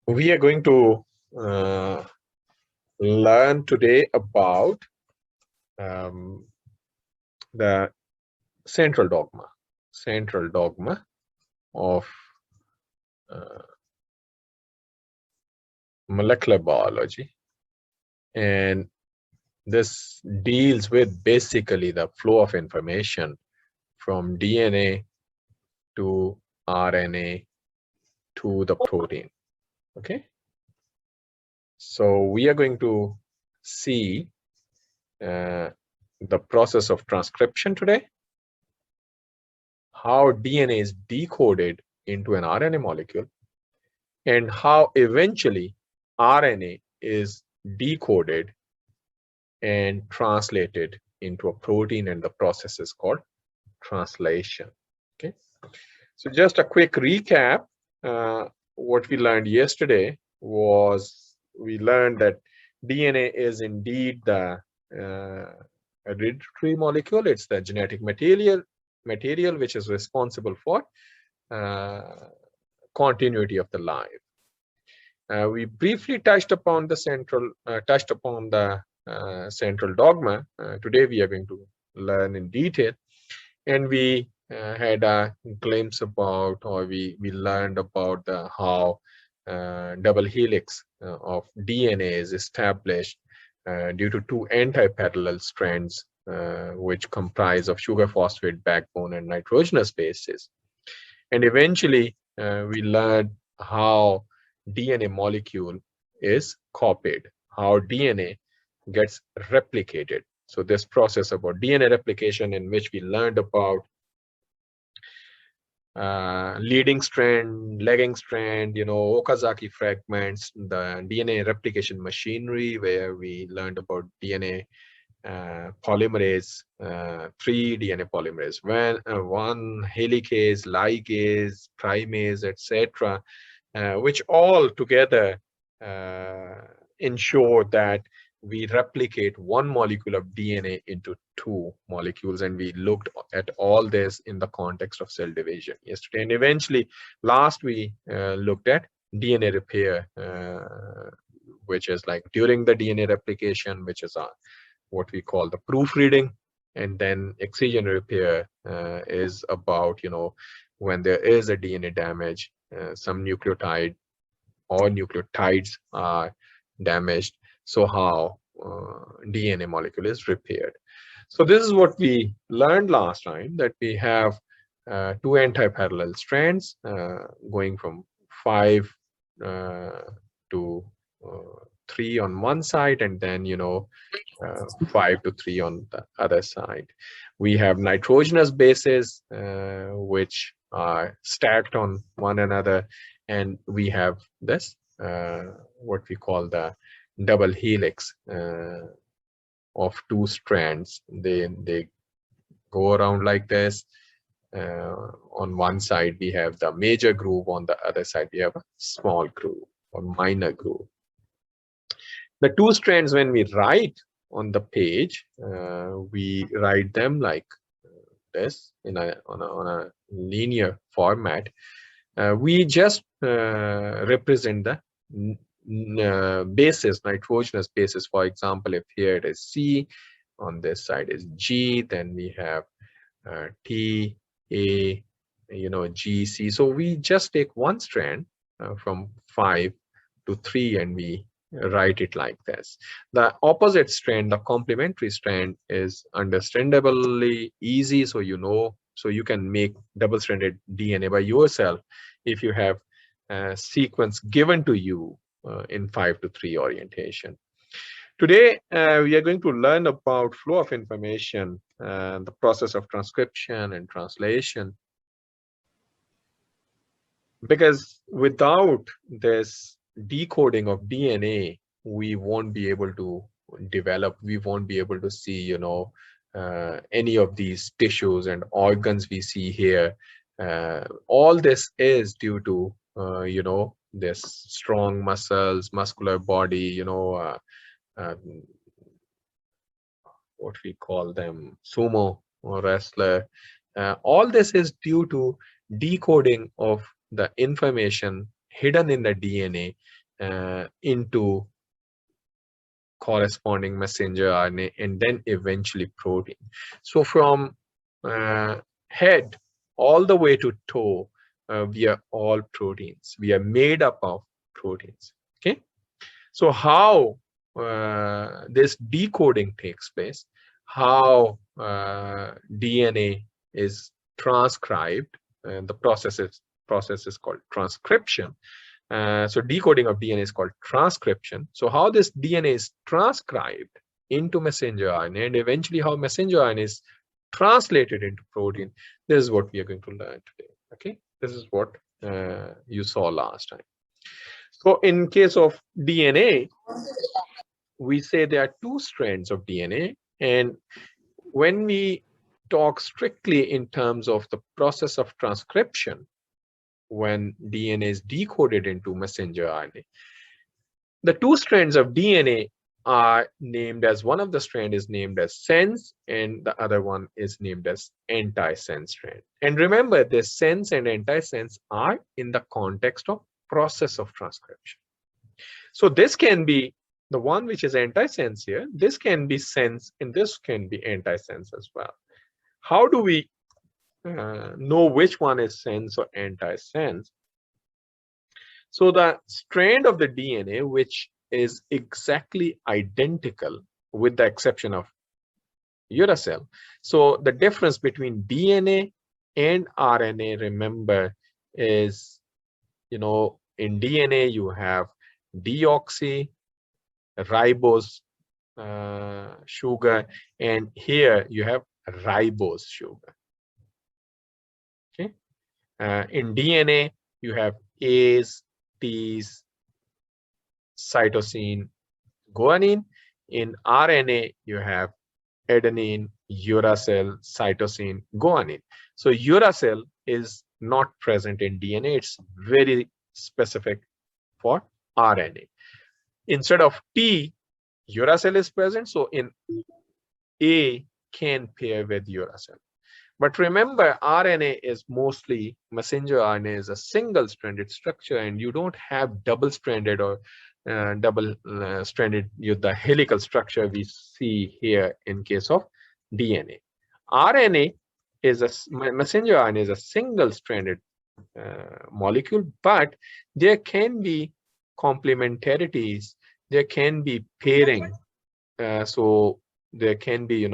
We are going to learn today about the central dogma of molecular biology, and this deals with basically the flow of information from DNA to RNA to the protein. Okay, so we are going to see the process of transcription today, how DNA is decoded into an RNA molecule, and how eventually RNA is decoded and translated into a protein, and the process is called translation. Okay, so just a quick recap. What we learned yesterday was we learned that DNA is indeed the hereditary molecule. It's the genetic material which is responsible for continuity of the life. We briefly touched upon the central dogma. Today we are going to learn in detail, and we had a glimpse about, or we learned about how double helix of DNA is established due to two anti-parallel strands which comprise of sugar phosphate backbone and nitrogenous bases. And eventually we learned how DNA molecule is copied, how DNA gets replicated. So this process about DNA replication, in which we learned about leading strand, lagging strand, Okazaki fragments, the DNA replication machinery, where we learned about DNA polymerase 3, DNA polymerase 1, helicase, ligase, primase, etc., which all together ensure that we replicate one molecule of DNA into two molecules, and we looked at all this in the context of cell division yesterday. And eventually, last we looked at DNA repair, which is like during the DNA replication, which is what we call the proofreading, and then excision repair is about when there is a DNA damage, some nucleotide or nucleotides are damaged, so how DNA molecule is repaired. So this is what we learned last time, that we have two anti-parallel strands going from 5 to 3 on one side, and then 5 to 3 on the other side. We have nitrogenous bases which are stacked on one another, and we have this what we call the double helix of two strands. They go around like this. On one side we have the major groove, on the other side we have a small groove or minor groove. The two strands, when we write on the page, we write them like this on a linear format. We just represent the bases, nitrogenous bases. For example, if here it is C, on this side is G, then we have T, A, G, C. So we just take one strand from 5 to 3 and we write it like this. The opposite strand, the complementary strand, is understandably easy, so you can make double-stranded DNA by yourself if you have a sequence given to you in 5 to 3 orientation. Today we are going to learn about flow of information, the process of transcription and translation, because without this decoding of DNA, we won't be able to develop, we won't be able to see any of these tissues and organs we see here. All this is due to this strong muscles, muscular body, what we call them, sumo or wrestler. All this is due to decoding of the information hidden in the DNA, into corresponding messenger RNA and then eventually protein. So from head all the way to toe, we are all proteins. We are made up of proteins. Okay. So how this decoding takes place, how DNA is transcribed, and the process is called transcription. So decoding of DNA is called transcription. So how this DNA is transcribed into messenger RNA and eventually how messenger RNA is translated into protein, this is what we are going to learn today. Okay, this is what you saw last time. So in case of DNA, we say there are two strands of DNA, and when we talk strictly in terms of the process of transcription, when DNA is decoded into messenger RNA, the two strands of DNA are named as, one of the strand is named as sense and the other one is named as antisense strand. And remember, this sense and antisense are in the context of process of transcription. So this can be the one which is antisense here, this can be sense and this can be antisense as well. How do we know which one is sense or antisense? So the strand of the DNA which is exactly identical with the exception of uracil. So the difference between DNA and RNA, remember, is, in DNA you have deoxy ribose sugar, and here you have ribose sugar. Okay, in DNA you have A's, T's, cytosine, guanine. In RNA you have adenine, uracil, cytosine, guanine. So uracil is not present in DNA, it's very specific for RNA. Instead of T, uracil is present, so in A can pair with uracil. But remember, RNA is mostly, messenger RNA is a single-stranded structure, and you don't have double-stranded or double-stranded with the helical structure we see here in case of DNA. RNA is a messenger RNA is a single-stranded molecule, but there can be complementarities, there can be pairing, so there can be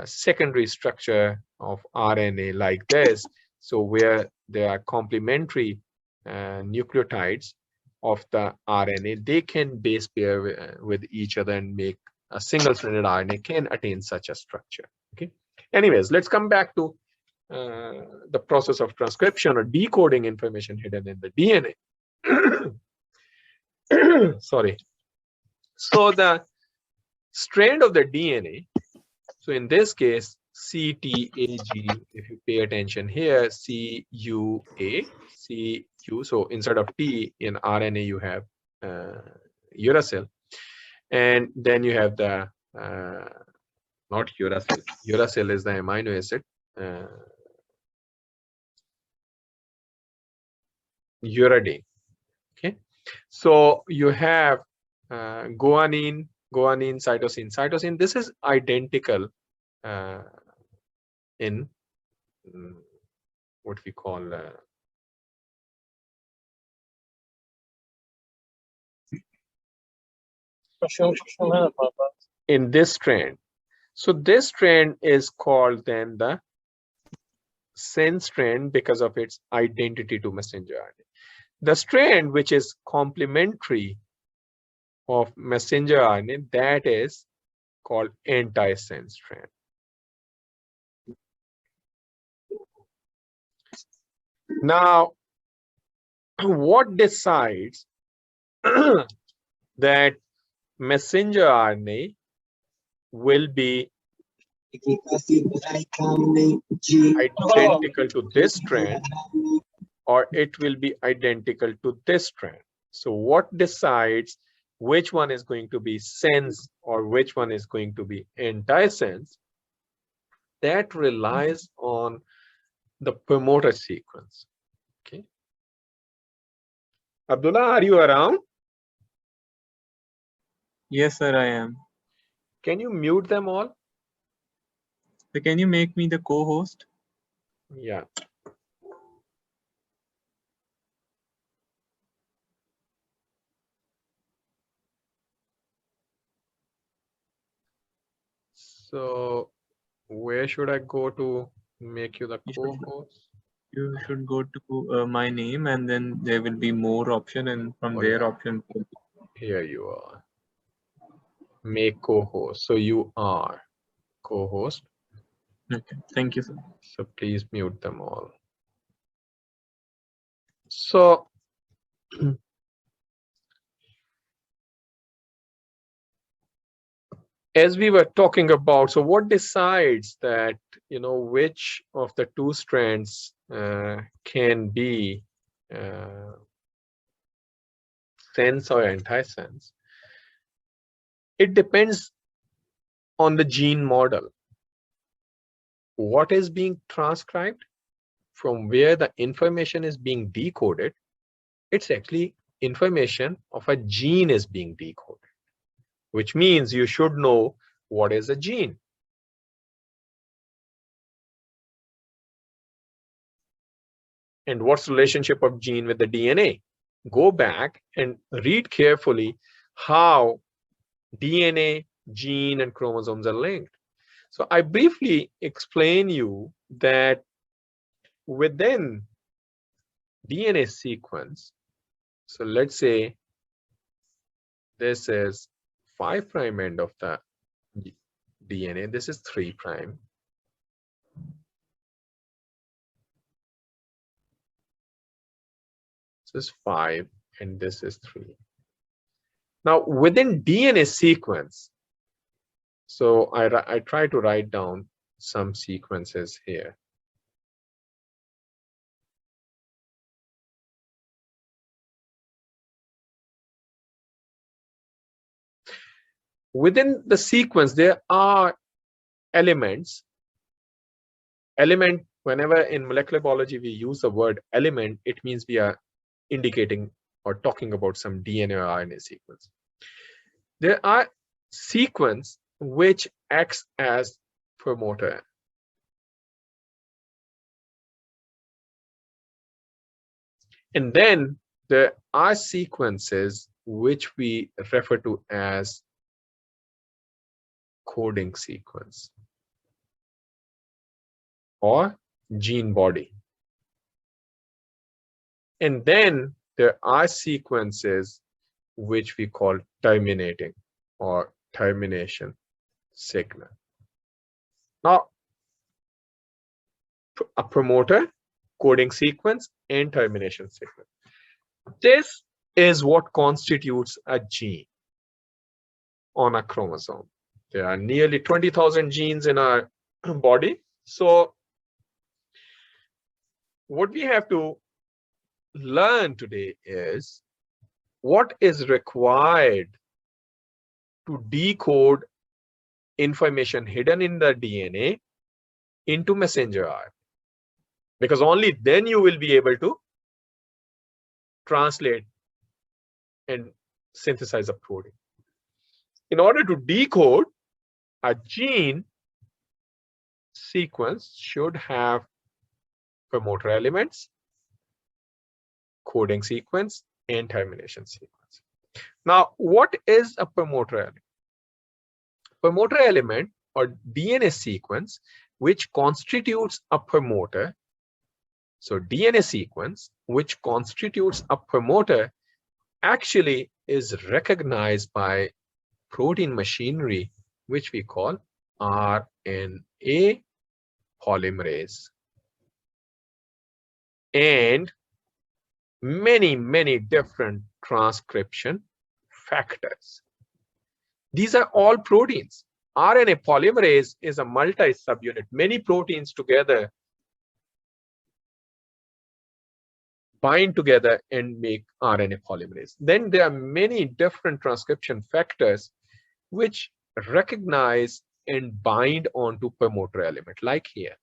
secondary structure of RNA like this, so where there are complementary nucleotides of the RNA, they can base pair with each other and make a single-stranded RNA can attain such a structure. Okay. Anyways, let's come back to the process of transcription or decoding information hidden in the DNA. Sorry. So the strand of the DNA, so in this case, CTAG, if you pay attention here, CUA, CU, so instead of T in RNA, you have uracil. And then you have the, not uracil, uracil is the amino acid, uridine. Okay, so you have guanine, cytosine. This is identical in what we call in this strand. So this strand is called then the sense strand because of its identity to messenger RNA. The strand which is complementary of messenger RNA, that is called antisense strand. Now, what decides that messenger RNA will be identical to this strand or it will be identical to this strand? So what decides which one is going to be sense or which one is going to be antisense? That relies on the promoter sequence. Okay, Abdullah, are you around? Yes, sir, I am. Can you mute them all? So can you make me the co-host? Yeah. So where should I go to make you the co-host? You should go to my name, and then there will be more option, and from Oh, there yeah. option. Here you are. Make co-host. So you are co-host. Okay, thank you, sir. So please mute them all. So as we were talking about, so what decides that, which of the two strands can be sense or antisense? It depends on the gene model. What is being transcribed, from where the information is being decoded? It's actually information of a gene is being decoded, which means you should know what is a gene. And what's the relationship of gene with the DNA? Go back and read carefully how DNA, gene, and chromosomes are linked. So I briefly explain you that within DNA sequence, so let's say this is 5' end of the DNA, this is 3'. This is 5 and this is 3. Now within DNA sequence, so I try to write down some sequences here. Within the sequence, there are elements. Element, whenever in molecular biology we use the word element, it means we are indicating or talking about some DNA or RNA sequence. There are sequence which acts as promoter. And then there are sequences which we refer to as coding sequence or gene body. And then there are sequences which we call terminating or termination signal. Now, a promoter, coding sequence, and termination signal. This is what constitutes a gene on a chromosome. There are nearly 20,000 genes in our body. So what we have to learn today is what is required to decode information hidden in the DNA into messenger RNA, because only then you will be able to translate and synthesize a protein. In order to decode a gene sequence should have promoter elements, coding sequence, and termination sequence. Now, what is a promoter element? Promoter element or DNA sequence which constitutes a promoter. So DNA sequence which constitutes a promoter actually is recognized by protein machinery, which we call RNA polymerase, and many different transcription factors. These are all proteins. RNA polymerase is a multi-subunit. Many proteins together bind together and make RNA polymerase. Then there are many different transcription factors which recognize and bind onto promoter element, like here.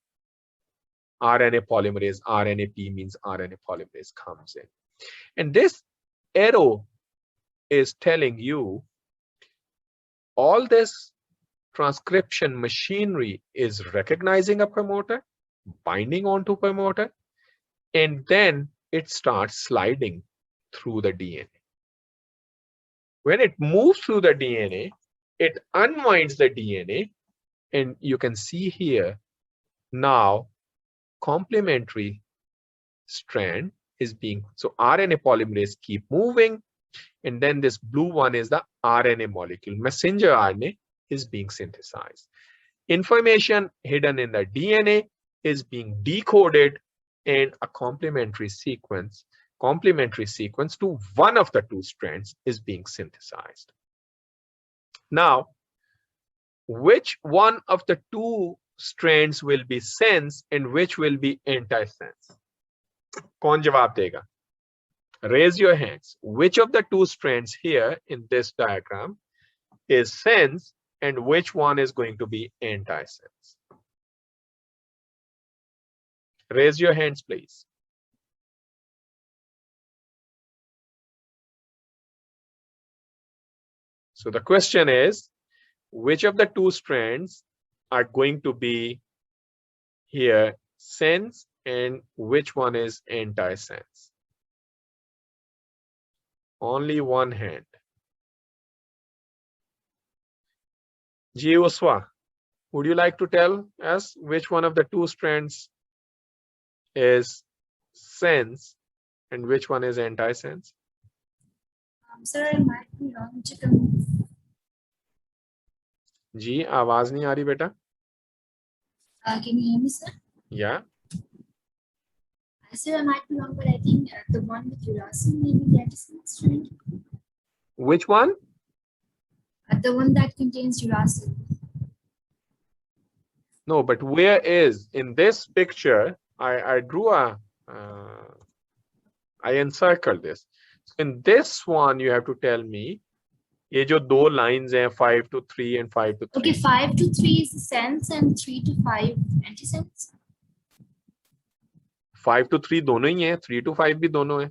RNA polymerase, RNAP means RNA polymerase comes in. And this arrow is telling you all this transcription machinery is recognizing a promoter, binding onto promoter, and then it starts sliding through the DNA. When it moves through the DNA, it unwinds the DNA, and you can see here now complementary strand is being, so RNA polymerase keep moving, and then this blue one is the RNA molecule. Messenger RNA is being synthesized. Information hidden in the DNA is being decoded, and a complementary sequence to one of the two strands is being synthesized. Now, which one of the two strands will be sense and which will be antisense? कौन जवाब देगा? Raise your hands. Which of the two strands here in this diagram is sense and which one is going to be antisense? Raise your hands, please. So the question is, which of the two strands are going to be here sense and which one is antisense? Only one hand. Ji Uswa, would you like to tell us which one of the two strands is sense and which one is antisense? Sir, I might be wrong. जी आवाज नहीं आ रही बेटा. Can you hear me, sir? Yeah. Sir, I might be wrong, but I think the one with uracil may be the antisense strand. Which one? The one that contains uracil. No, but where is in this picture? I drew a. I encircled this. So in this one, you have to tell me. ये जो दो lines हैं 5 to 3 and 5 to 3. Okay, 5 to 3 is the sense and 3 to 5 antisense. 5 to 3 दोनों ही हैं, 3 to 5 भी दोनों हैं.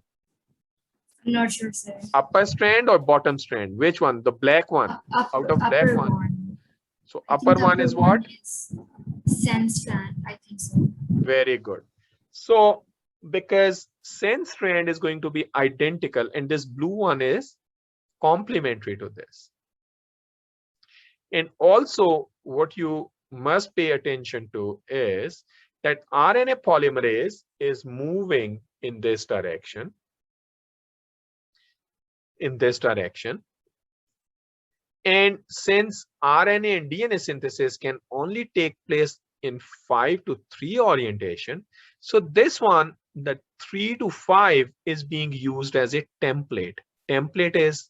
I'm not sure, sir. Upper strand or bottom strand? Which one? The black one. Out of black one. So upper one is what? Is sense strand, I think so. Very good. So because sense strand is going to be identical and this blue one is complementary to this. And also what you must pay attention to is that RNA polymerase is moving in this direction. And since RNA and DNA synthesis can only take place in 5 to 3 orientation, so this one, the 3 to 5 is being used as a template. Template is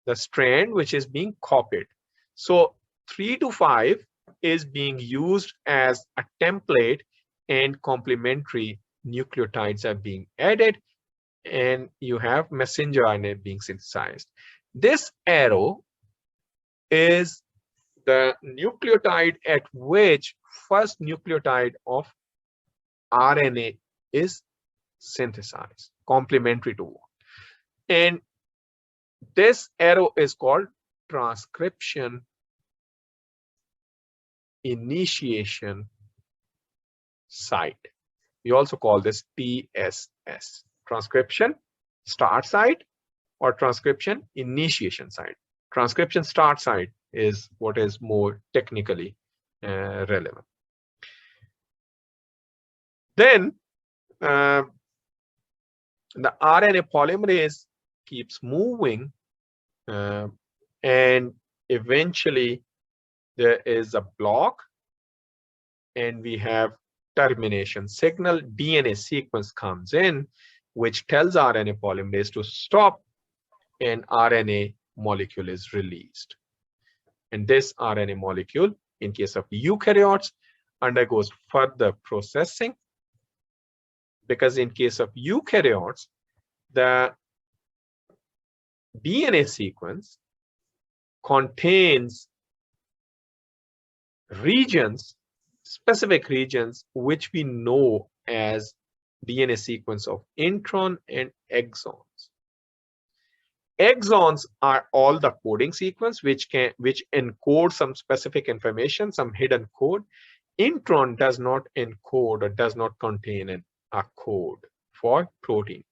the strand which is being copied. So 3 to 5 is being used as a template and complementary nucleotides are being added and you have messenger RNA being synthesized. This arrow is the nucleotide at which first nucleotide of RNA is synthesized, complementary to what? And this arrow is called transcription initiation site. We also call this TSS, transcription start site or transcription initiation site. Transcription start site is what is more technically relevant. Then the RNA polymerase keeps moving and eventually there is a block and we have termination signal. DNA sequence comes in which tells RNA polymerase to stop and RNA molecule is released. And this RNA molecule in case of eukaryotes undergoes further processing because in case of eukaryotes the DNA sequence contains regions, specific regions, which we know as DNA sequence of intron and exons. Exons are all the coding sequence which encode some specific information, some hidden code. Intron does not encode or does not contain a code for protein.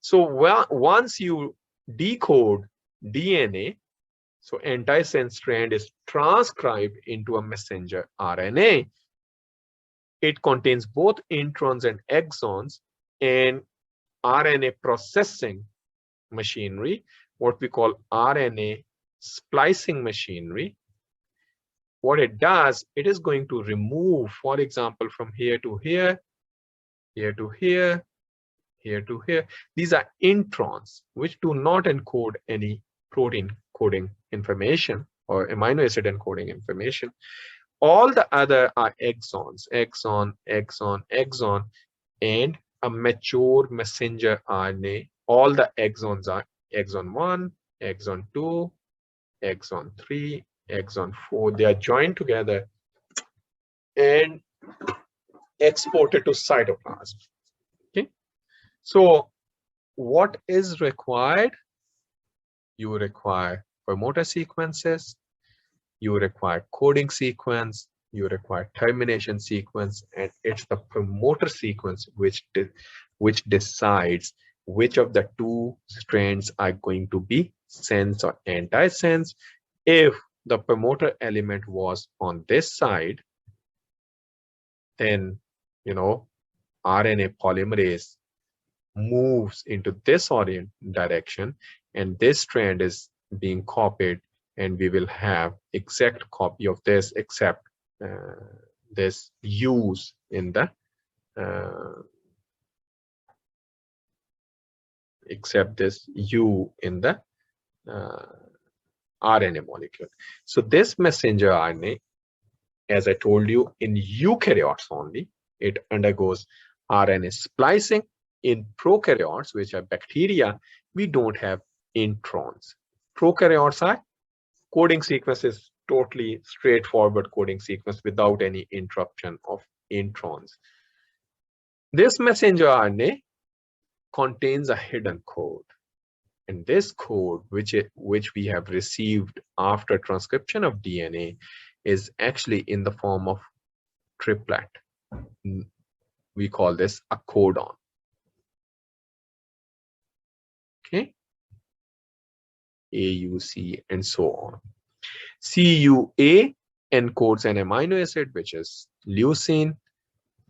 So once you decode DNA, so antisense strand is transcribed into a messenger RNA. It contains both introns and exons, and RNA processing machinery, what we call RNA splicing machinery. What it does, it is going to remove, for example, from here to here, here to here, here to here. These are introns which do not encode any protein coding information or amino acid encoding information. All the other are exons, exon, exon, exon, and a mature messenger RNA. All the exons are exon 1, exon 2, exon 3, exon 4. They are joined together and exported to cytoplasm. Okay. So what is required? You require promoter sequences, you require coding sequence, you require termination sequence, and it's the promoter sequence which decides which of the two strands are going to be sense or antisense. If the promoter element was on this side, then RNA polymerase moves into this direction, and this strand is being copied, and we will have exact copy of this, except this U's in the except this U in the RNA molecule. So this messenger RNA, as I told you, in eukaryotes only, it undergoes RNA splicing. In prokaryotes, which are bacteria, we don't have introns. Prokaryotes are coding sequences, totally straightforward coding sequence without any interruption of introns. This messenger RNA contains a hidden code, and this code, which we have received after transcription of DNA, is actually in the form of triplet. We call this a codon. Okay, AUC and so on. CUA encodes an amino acid, which is leucine.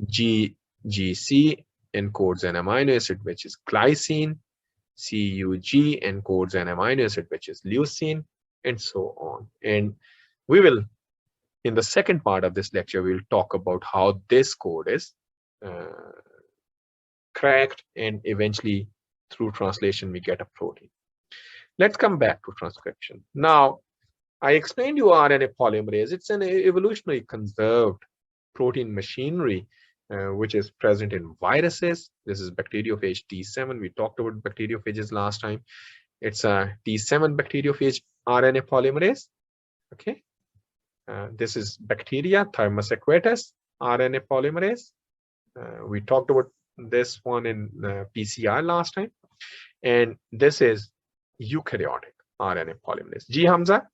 GGC encodes an amino acid, which is glycine. CUG encodes an amino acid, which is leucine, and so on. And we will, in the second part of this lecture, we'll talk about how this code is cracked, and eventually through translation we get a protein. Let's come back to transcription. Now, I explained you RNA polymerase. It's an evolutionarily conserved protein machinery which is present in viruses. This is bacteriophage T7. We talked about bacteriophages last time. It's a T7 bacteriophage RNA polymerase. Okay. This is bacteria, Thermus aquatus RNA polymerase. We talked about this one in PCR last time. And this is eukaryotic RNA polymerase. Ji Hamza?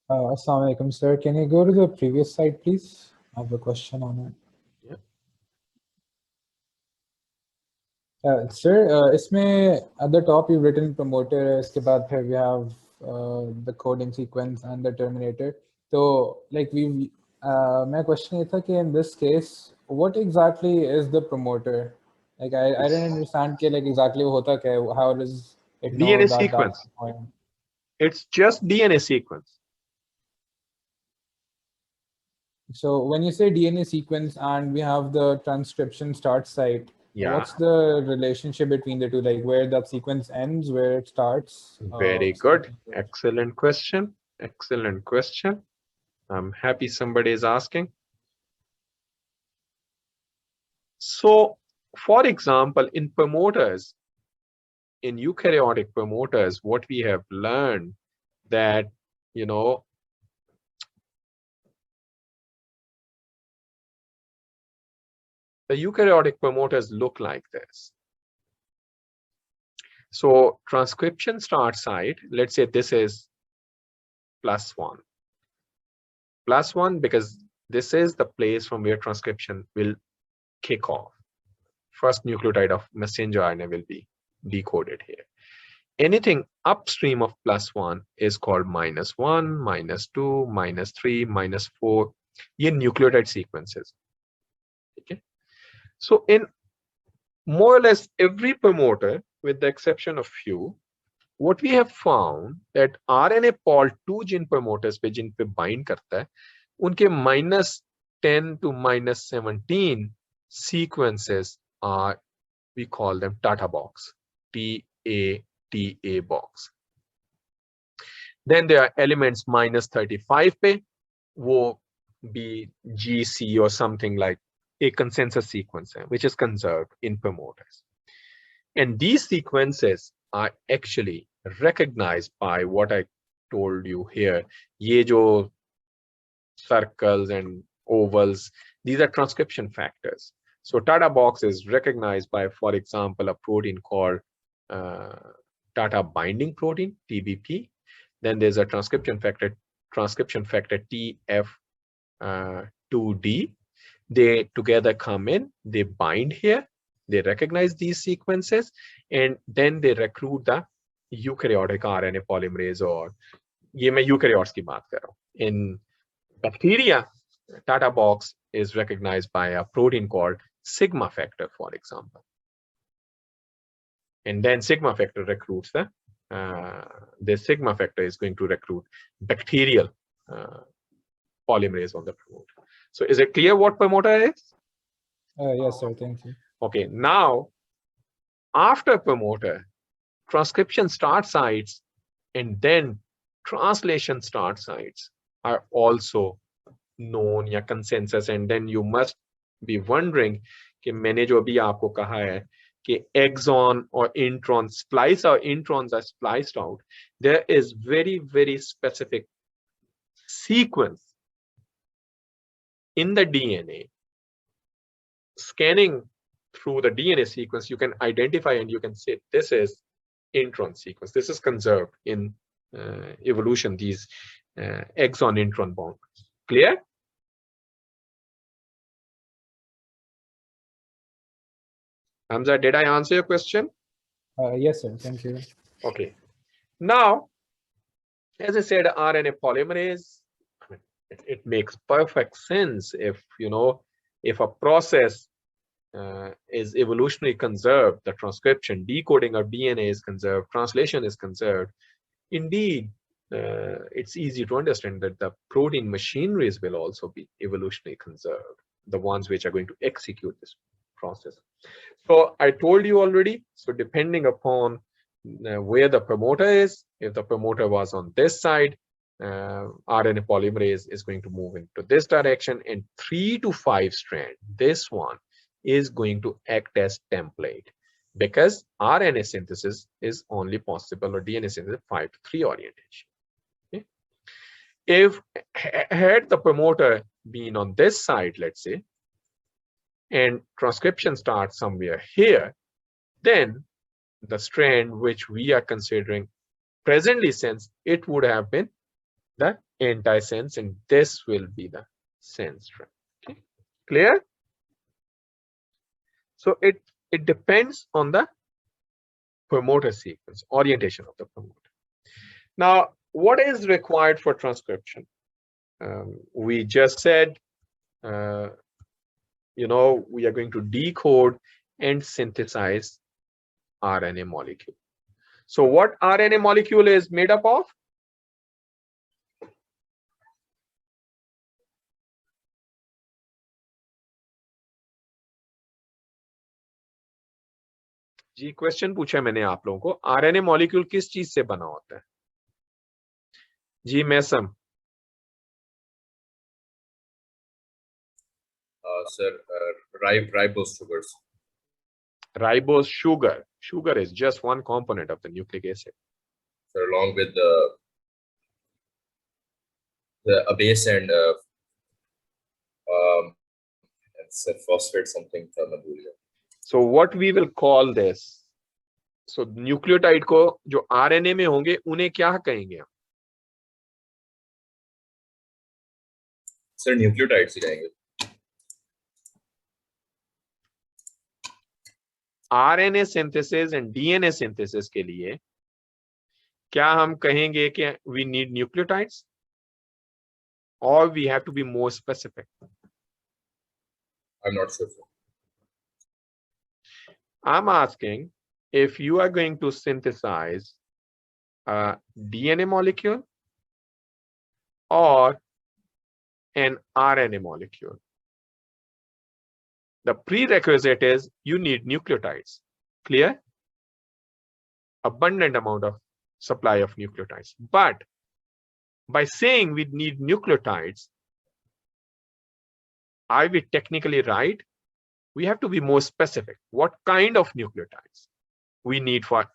Assalamu alaikum, sir. Can you go to the previous slide, please? I have a question on it. Yeah. Sir, इसमें at the top you've written promoter, इसके बाद फिर we have the coding sequence and the terminator. So like my question is that in this case, what exactly is the promoter? Like I didn't understand like exactly what hota kya, how does it know DNA that sequence. that's the point? It's just DNA sequence. So when you say DNA sequence and we have the transcription start site, yeah, what's the relationship between the two? Like where that sequence ends, where it starts? Very good. Excellent question. Excellent question. I'm happy somebody is asking. So, for example, in promoters, in eukaryotic promoters, what we have learned that, you know, the eukaryotic promoters look like this. So transcription start site, let's say this is +1. +1 because this is the place from where transcription will kick off. First nucleotide of messenger RNA will be decoded here. Anything upstream of +1 is called -1, -2, -3, -4. Ye nucleotide sequences. Okay. So in more or less every promoter, with the exception of few, what we have found that RNA pol 2 Jin promoters पे जिन पे bind करता है, उनके -10 to -17 sequences are, we call them Tata box, TATA box. Then there are elements -35 पे, वो be GC or something like a consensus sequence, which is conserved in promoters. And these sequences are actually recognized by what I told you here. Ye jo circles and ovals, these are transcription factors. So Tata box is recognized by, for example, a protein called Tata binding protein, TBP. Then there's a transcription factor TF2D. They together come in, they bind here, they recognize these sequences, and then they recruit the eukaryotic RNA polymerase, or ye main eukaryotes ki baat kar raha hu. In bacteria, Tata box is recognized by a protein called sigma factor, for example. And then sigma factor recruits the sigma factor is going to recruit bacterial polymerase on the promoter. So is it clear what promoter is? Yes, sir. Thank you. Okay, now after promoter, transcription start sites and then translation start sites are also known या consensus. And then you must be wondering कि मैंने जो अभी आपको कहा है कि exon or intron splice or introns are spliced out, there is very, very specific sequence in the DNA. Scanning through the DNA sequence, you can identify and you can say this is intron sequence. This is conserved in evolution, these exon intron bonds. Clear? Hamza, did I answer your question? Yes, sir. Thank you. Okay. Now, as I said, RNA polymerase, it makes perfect sense if, you know, if a process is evolutionarily conserved, the transcription, decoding of DNA is conserved, translation is conserved. Indeed, it's easy to understand that the protein machineries will also be evolutionarily conserved, the ones which are going to execute this process. So I told you already, so depending upon where the promoter is, if the promoter was on this side, RNA polymerase is going to move into this direction, and 3 to 5 strand, this one is going to act as template, because RNA synthesis is only possible, or DNA synthesis 5 to 3 orientation. Okay? If had the promoter been on this side, let's say, and transcription starts somewhere here, then the strand which we are considering presently sense, it would have been the antisense, and this will be the sense strand. Okay, clear? So it depends on the promoter sequence, orientation of the promoter. Now, what is required for transcription? We just said, you know, we are going to decode and synthesize RNA molecule. So what RNA molecule is made up of? जी question पूछा मैंने आप लोगों को, RNA molecule किस चीज से बना होता है? जी मैसम। Sir, ribose sugars. Ribose sugar. Sugar is just one component of the nucleic acid. So along with a base and phosphate something thermonuclear. So what we will call this so nucleotide को जो RNA में होंगे उन्हें क्या कहेंगे हम? Sir nucleotides ही रहेंगे। RNA synthesis and DNA synthesis के लिए क्या हम कहेंगे कि वी नीड न्यूक्लियोटाइड्स, और we have to be more specific? I'm not sure, sir. I'm asking if you are going to synthesize a DNA molecule or an RNA molecule. The prerequisite is you need nucleotides. Clear? Abundant amount of supply of nucleotides. But by saying we need nucleotides, are we technically right? We have to be more specific. What kind of nucleotides we need for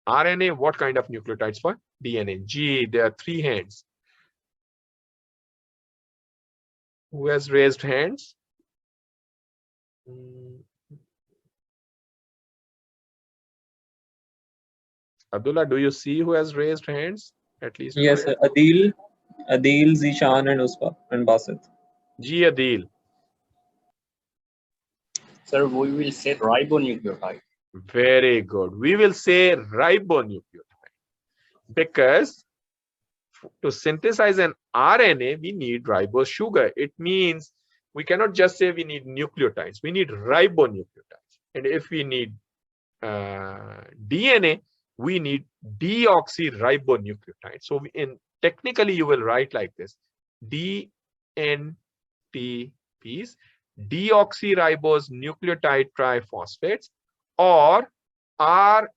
RNA? What kind of nucleotides for DNA? Gee, there are 3 hands. Who has raised hands? Abdullah, do you see who has raised hands? At least Yes, one. sir. Adil, Zishan, and Uspa, and Basit. Ji Adil. Sir, we will say ribonucleotide. Very good. We will say ribonucleotide because to synthesize an RNA, we need ribose sugar. It means we cannot just say we need nucleotides. We need ribonucleotides. And if we need DNA, we need deoxyribonucleotides. So technically, you will write like this: DNTPs, deoxyribose nucleotide triphosphates, or RNTPs,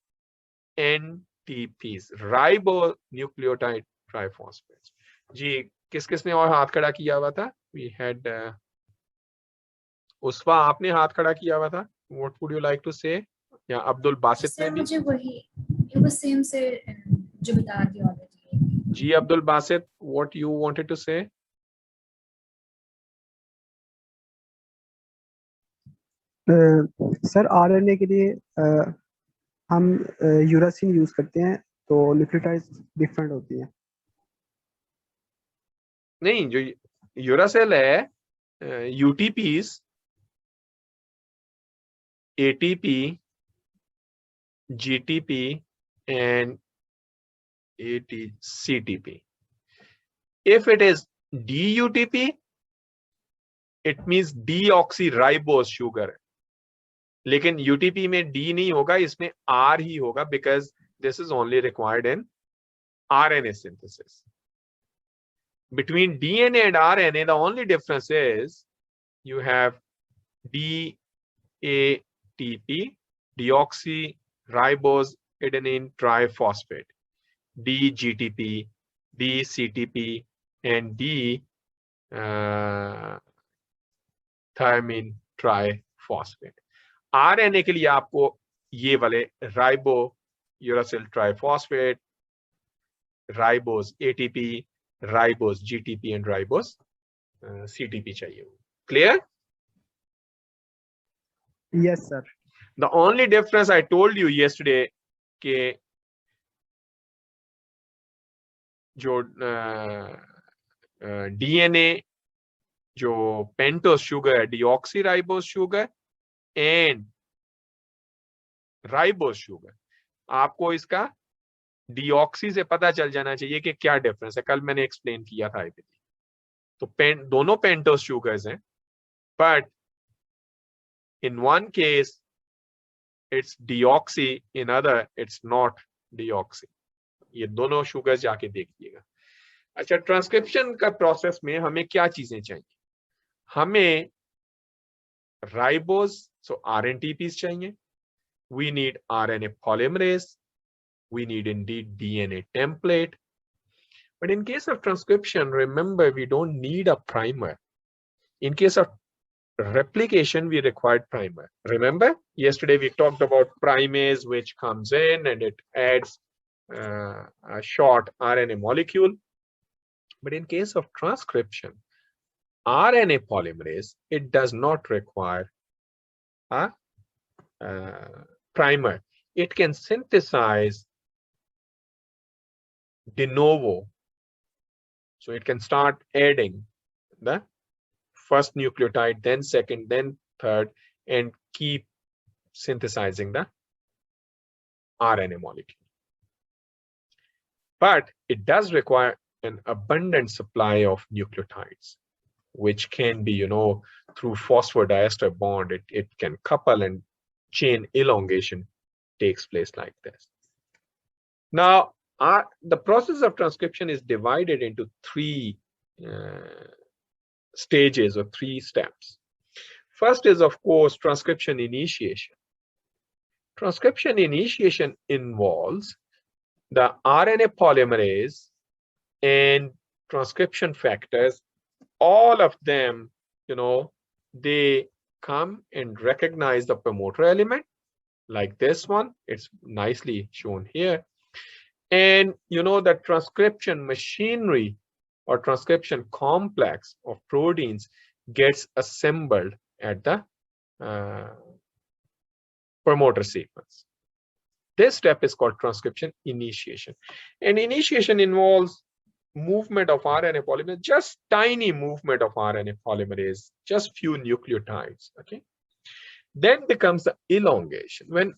ribonucleotide triphosphates. जी किसने और हाथ खड़ा किया हुआ था? We had उस्फा, आपने हाथ खड़ा किया हुआ था. What would you like to say? या अब्दुल बासित ने भी? मुझे वही it was same से जो बता दिया already. जी Abdul Basit, what you wanted to say? Sir RNA के लिए हम यूरासिन यूज करते हैं, तो न्यूक्लियोटाइड्स डिफरेंट होती हैं. नहीं, जो यूरासिल है, UTPs, ATP, GTP and CTP. If it is DUTP, it means deoxyribose sugar. लेकिन UTP में D नहीं होगा, इसमें R ही होगा because this is only required in RNA synthesis. Between DNA and RNA, the only difference is you have DATP, deoxyribose adenine triphosphate, DGTP, DCTP, and D-thymine triphosphate. RNA के लिए आपको ये वाले ribo uracil triphosphate, ribose ATP, ribose GTP and ribose CTP चाहिए. Clear? Yes, sir. The only difference I told you yesterday कि जो DNA जो pentose sugar है, deoxyribose sugar and ribose sugar, आपको इसका डीऑक्सी से पता चल जाना चाहिए कि क्या डिफरेंस है. कल मैंने एक्सप्लेन किया था IPT. तो दोनों पेंटोस शुगर्स हैं, but in one case it's deoxy, in other it's not deoxy. ये दोनों शुगर जाके देखिएगा. अच्छा, ट्रांसक्रिप्शन का प्रोसेस में हमें क्या चीजें चाहिए? हमें राइबोस, so RNTPs चाहिए. We need RNA polymerase. We need indeed DNA template. But in case of transcription, remember, we don't need a primer. In case of replication, we required primer. Remember, yesterday we talked about primase, which comes in and it adds a short RNA molecule. But in case of transcription, RNA polymerase, it does not require a primer. it can synthesize de novo. So it can start adding the first nucleotide, then second, then third, and keep synthesizing the RNA molecule. But it does require an abundant supply of nucleotides, which can be, through phosphodiester bond, it can couple, and chain elongation takes place like this. Now, the process of transcription is divided into three stages or three steps. First is, of course, transcription initiation. Transcription initiation involves the RNA polymerase and transcription factors. All of them, they come and recognize the promoter element, like this one. It's nicely shown here. And the transcription machinery or transcription complex of proteins gets assembled at the promoter sequence. This step is called transcription initiation. And initiation involves movement of RNA polymerase, just tiny movement of RNA polymerase, just few nucleotides. Okay. Then becomes the elongation, when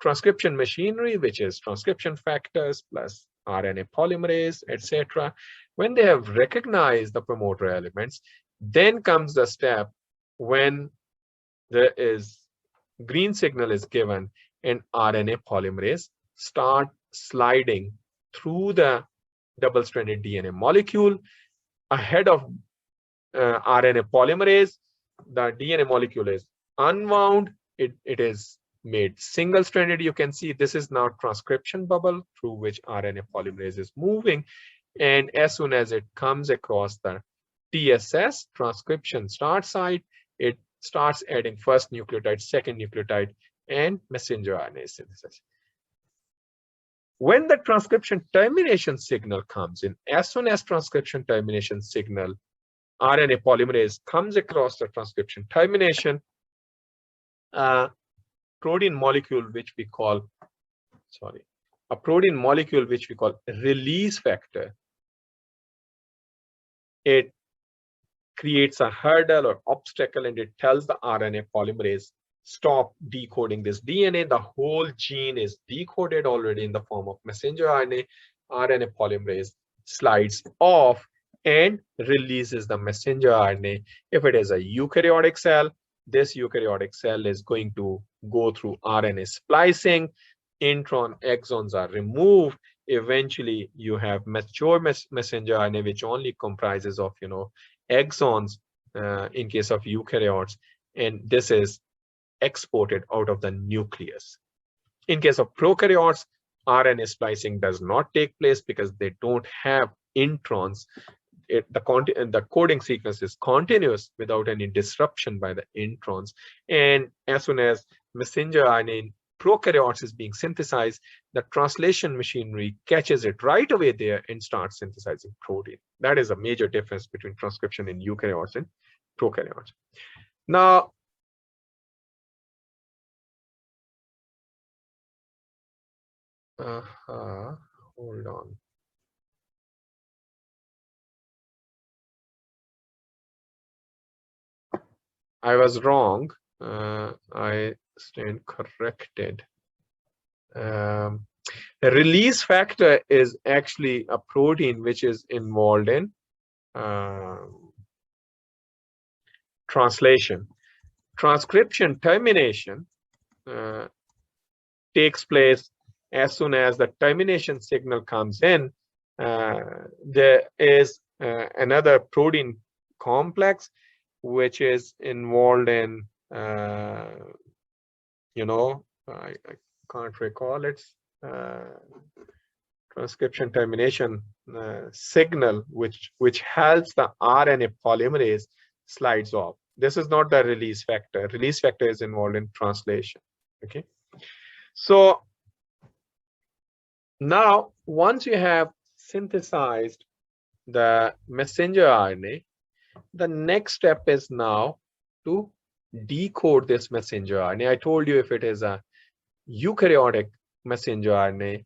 transcription machinery, which is transcription factors plus RNA polymerase, etc., when they have recognized the promoter elements, then comes the step when there is green signal is given and RNA polymerase start sliding through the double-stranded DNA molecule. Ahead of RNA polymerase, the DNA molecule is unwound. It is made single-stranded. You can see this is now transcription bubble through which RNA polymerase is moving. And as soon as it comes across the TSS, transcription start site, it starts adding first nucleotide, second nucleotide, and messenger RNA synthesis. When the transcription termination signal comes in, as soon as transcription termination signal, RNA polymerase comes across the transcription termination, protein molecule which we call release factor, it creates a hurdle or obstacle, and it tells the RNA polymerase, stop decoding this DNA. The whole gene is decoded already in the form of messenger RNA. RNA polymerase slides off and releases the messenger RNA. If it is a eukaryotic cell, this eukaryotic cell is going to go through RNA splicing. Intron exons are removed. Eventually, you have mature messenger RNA, which only comprises of, exons in case of eukaryotes, and this is exported out of the nucleus. In case of prokaryotes, RNA splicing does not take place because they don't have introns. The coding sequence is continuous without any disruption by the introns. And as soon as messenger RNA in prokaryotes is being synthesized, the translation machinery catches it right away there and starts synthesizing protein. That is a major difference between transcription in eukaryotes and prokaryotes. Now, hold on. I was wrong. I stand corrected. The release factor is actually a protein which is involved in translation. Transcription termination takes place as soon as the termination signal comes in. There is another protein complex which is involved in, I can't recall its transcription termination signal, which helps the RNA polymerase slides off. This is not the release factor. Release factor is involved in translation. Okay. So now, once you have synthesized the messenger RNA, the next step is now to decode this messenger RNA. I told you if it is a eukaryotic messenger RNA,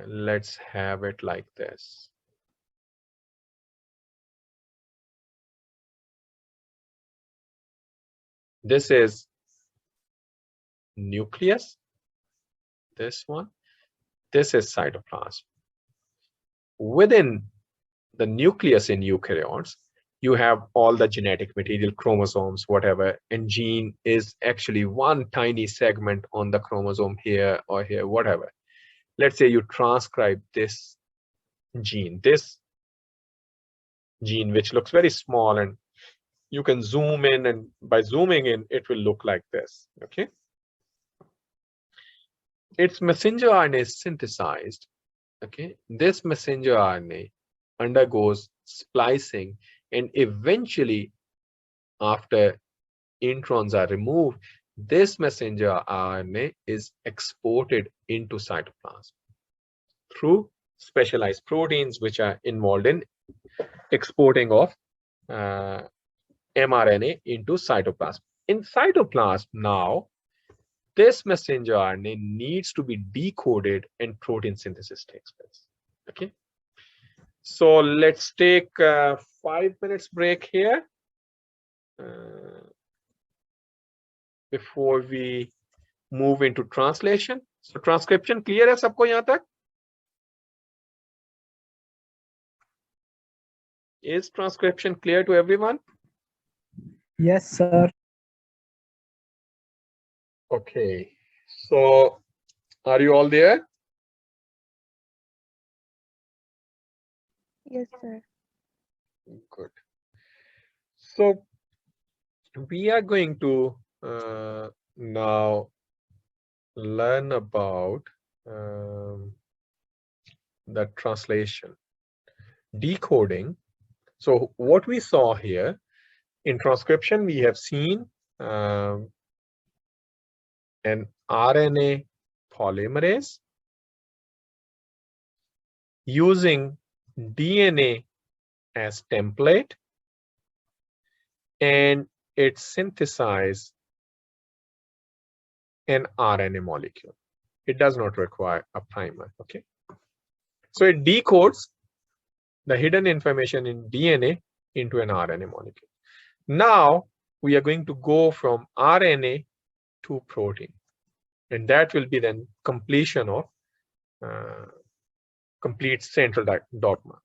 let's have it like this. This is nucleus, this one, this is cytoplasm. Within the nucleus in eukaryotes, you have all the genetic material, chromosomes, whatever, and gene is actually one tiny segment on the chromosome here or here, whatever. Let's say you transcribe this gene, which looks very small, and you can zoom in, and by zooming in, it will look like this, okay? Its messenger RNA is synthesized, okay? This messenger RNA undergoes splicing, and eventually, after introns are removed, this messenger RNA is exported into cytoplasm through specialized proteins which are involved in exporting of mRNA into cytoplasm. In cytoplasm now, this messenger RNA needs to be decoded and protein synthesis takes place. Okay. So let's take a 5 minutes break here before we move into translation. So transcription clear है सबको यहाँ तक? Is transcription clear to everyone? Yes, sir. Okay. So are you all there? Yes, sir. Good. So we are going to now learn about the translation, decoding. So what we saw here in transcription, we have seen an RNA polymerase using DNA as template, and it synthesizes an RNA molecule. It does not require a primer, okay? So it decodes the hidden information in DNA into an RNA molecule. Now we are going to go from RNA to protein, and that will be then completion of complete central dogma.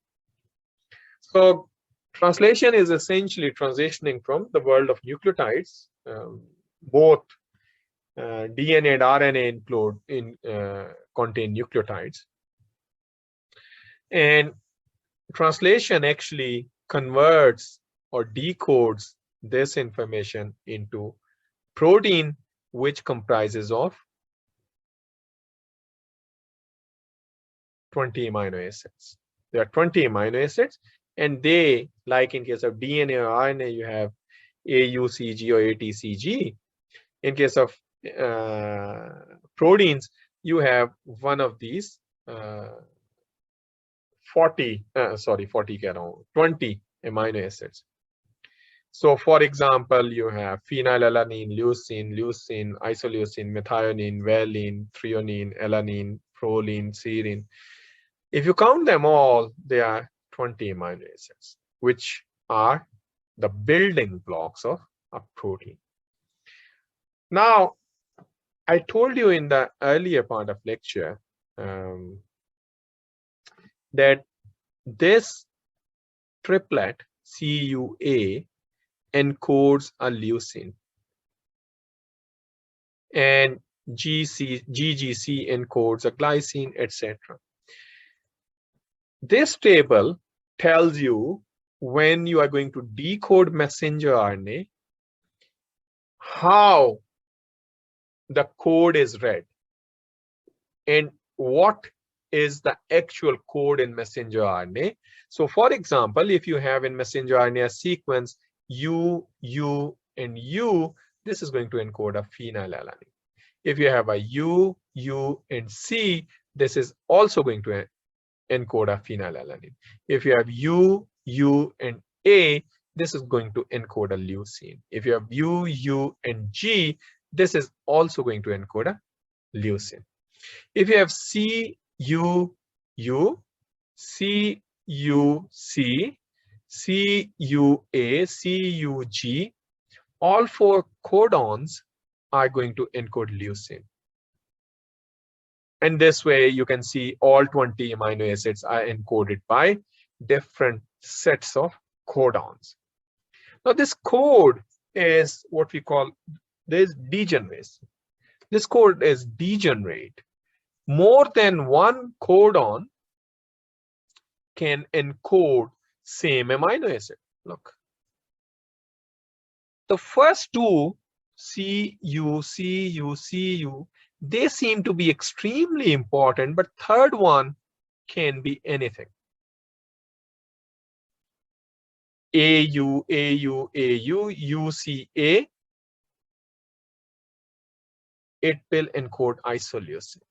So translation is essentially transitioning from the world of nucleotides, both DNA and RNA contain nucleotides, and translation actually converts or decodes this information into protein, which comprises of 20 amino acids. There are 20 amino acids, and they, like in case of DNA or RNA, you have AUCG or ATCG. In case of proteins, you have one of these 20 amino acids. So for example, you have phenylalanine, leucine, isoleucine, methionine, valine, threonine, alanine, proline, serine. If you count them all, they are 20 amino acids, which are the building blocks of a protein. Now, I told you in the earlier part of lecture that this triplet CUA encodes a leucine, and GGC encodes a glycine, etc. This table tells you when you are going to decode messenger RNA, how the code is read and what is the actual code in messenger RNA. So for example, if you have in messenger RNA a sequence U, and U, this is going to encode a phenylalanine. If you have a U, and C, this is also going to encode a phenylalanine. If you have U, and A, this is going to encode a leucine. If you have U, and G, this is also going to encode a leucine. If you have C, U, U, C, U, C, C, U, A, C, U, G, all 4 codons are going to encode leucine. And this way you can see all 20 amino acids are encoded by different sets of codons. Now this code is what we call, this degeneracy. This code is degenerate. More than one codon can encode same amino acid. Look. The first 2, C, U, C, U, C, U, they seem to be extremely important, but third one can be anything. A, U, A, U, A, U, U, C, A, it will encode isoleucine.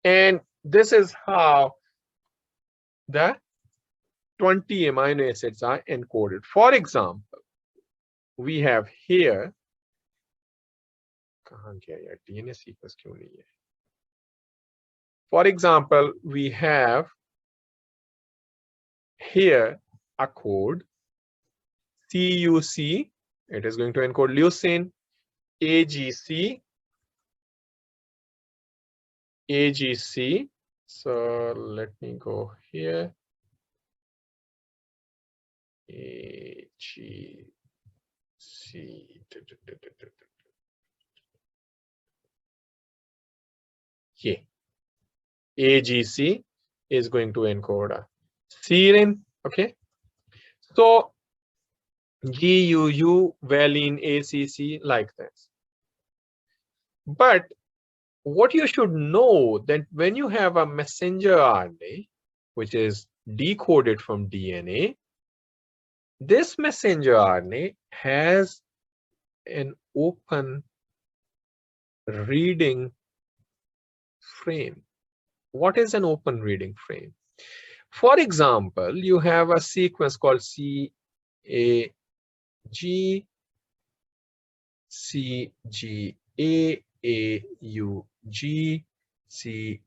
And this is how the 20 amino acids are encoded. For example, we have here, for example, we have here a code CUC, it is going to encode leucine, AGC, AGC. So let me go here. AGC. Yeah. AGC is going to encode a serine. Okay. So GUU, valine, ACC, like this. But what you should know that when you have a messenger RNA, which is decoded from DNA, this messenger RNA has an open reading frame. What is an open reading frame? For example, you have a sequence called CAG, CGA, AUG, CAG,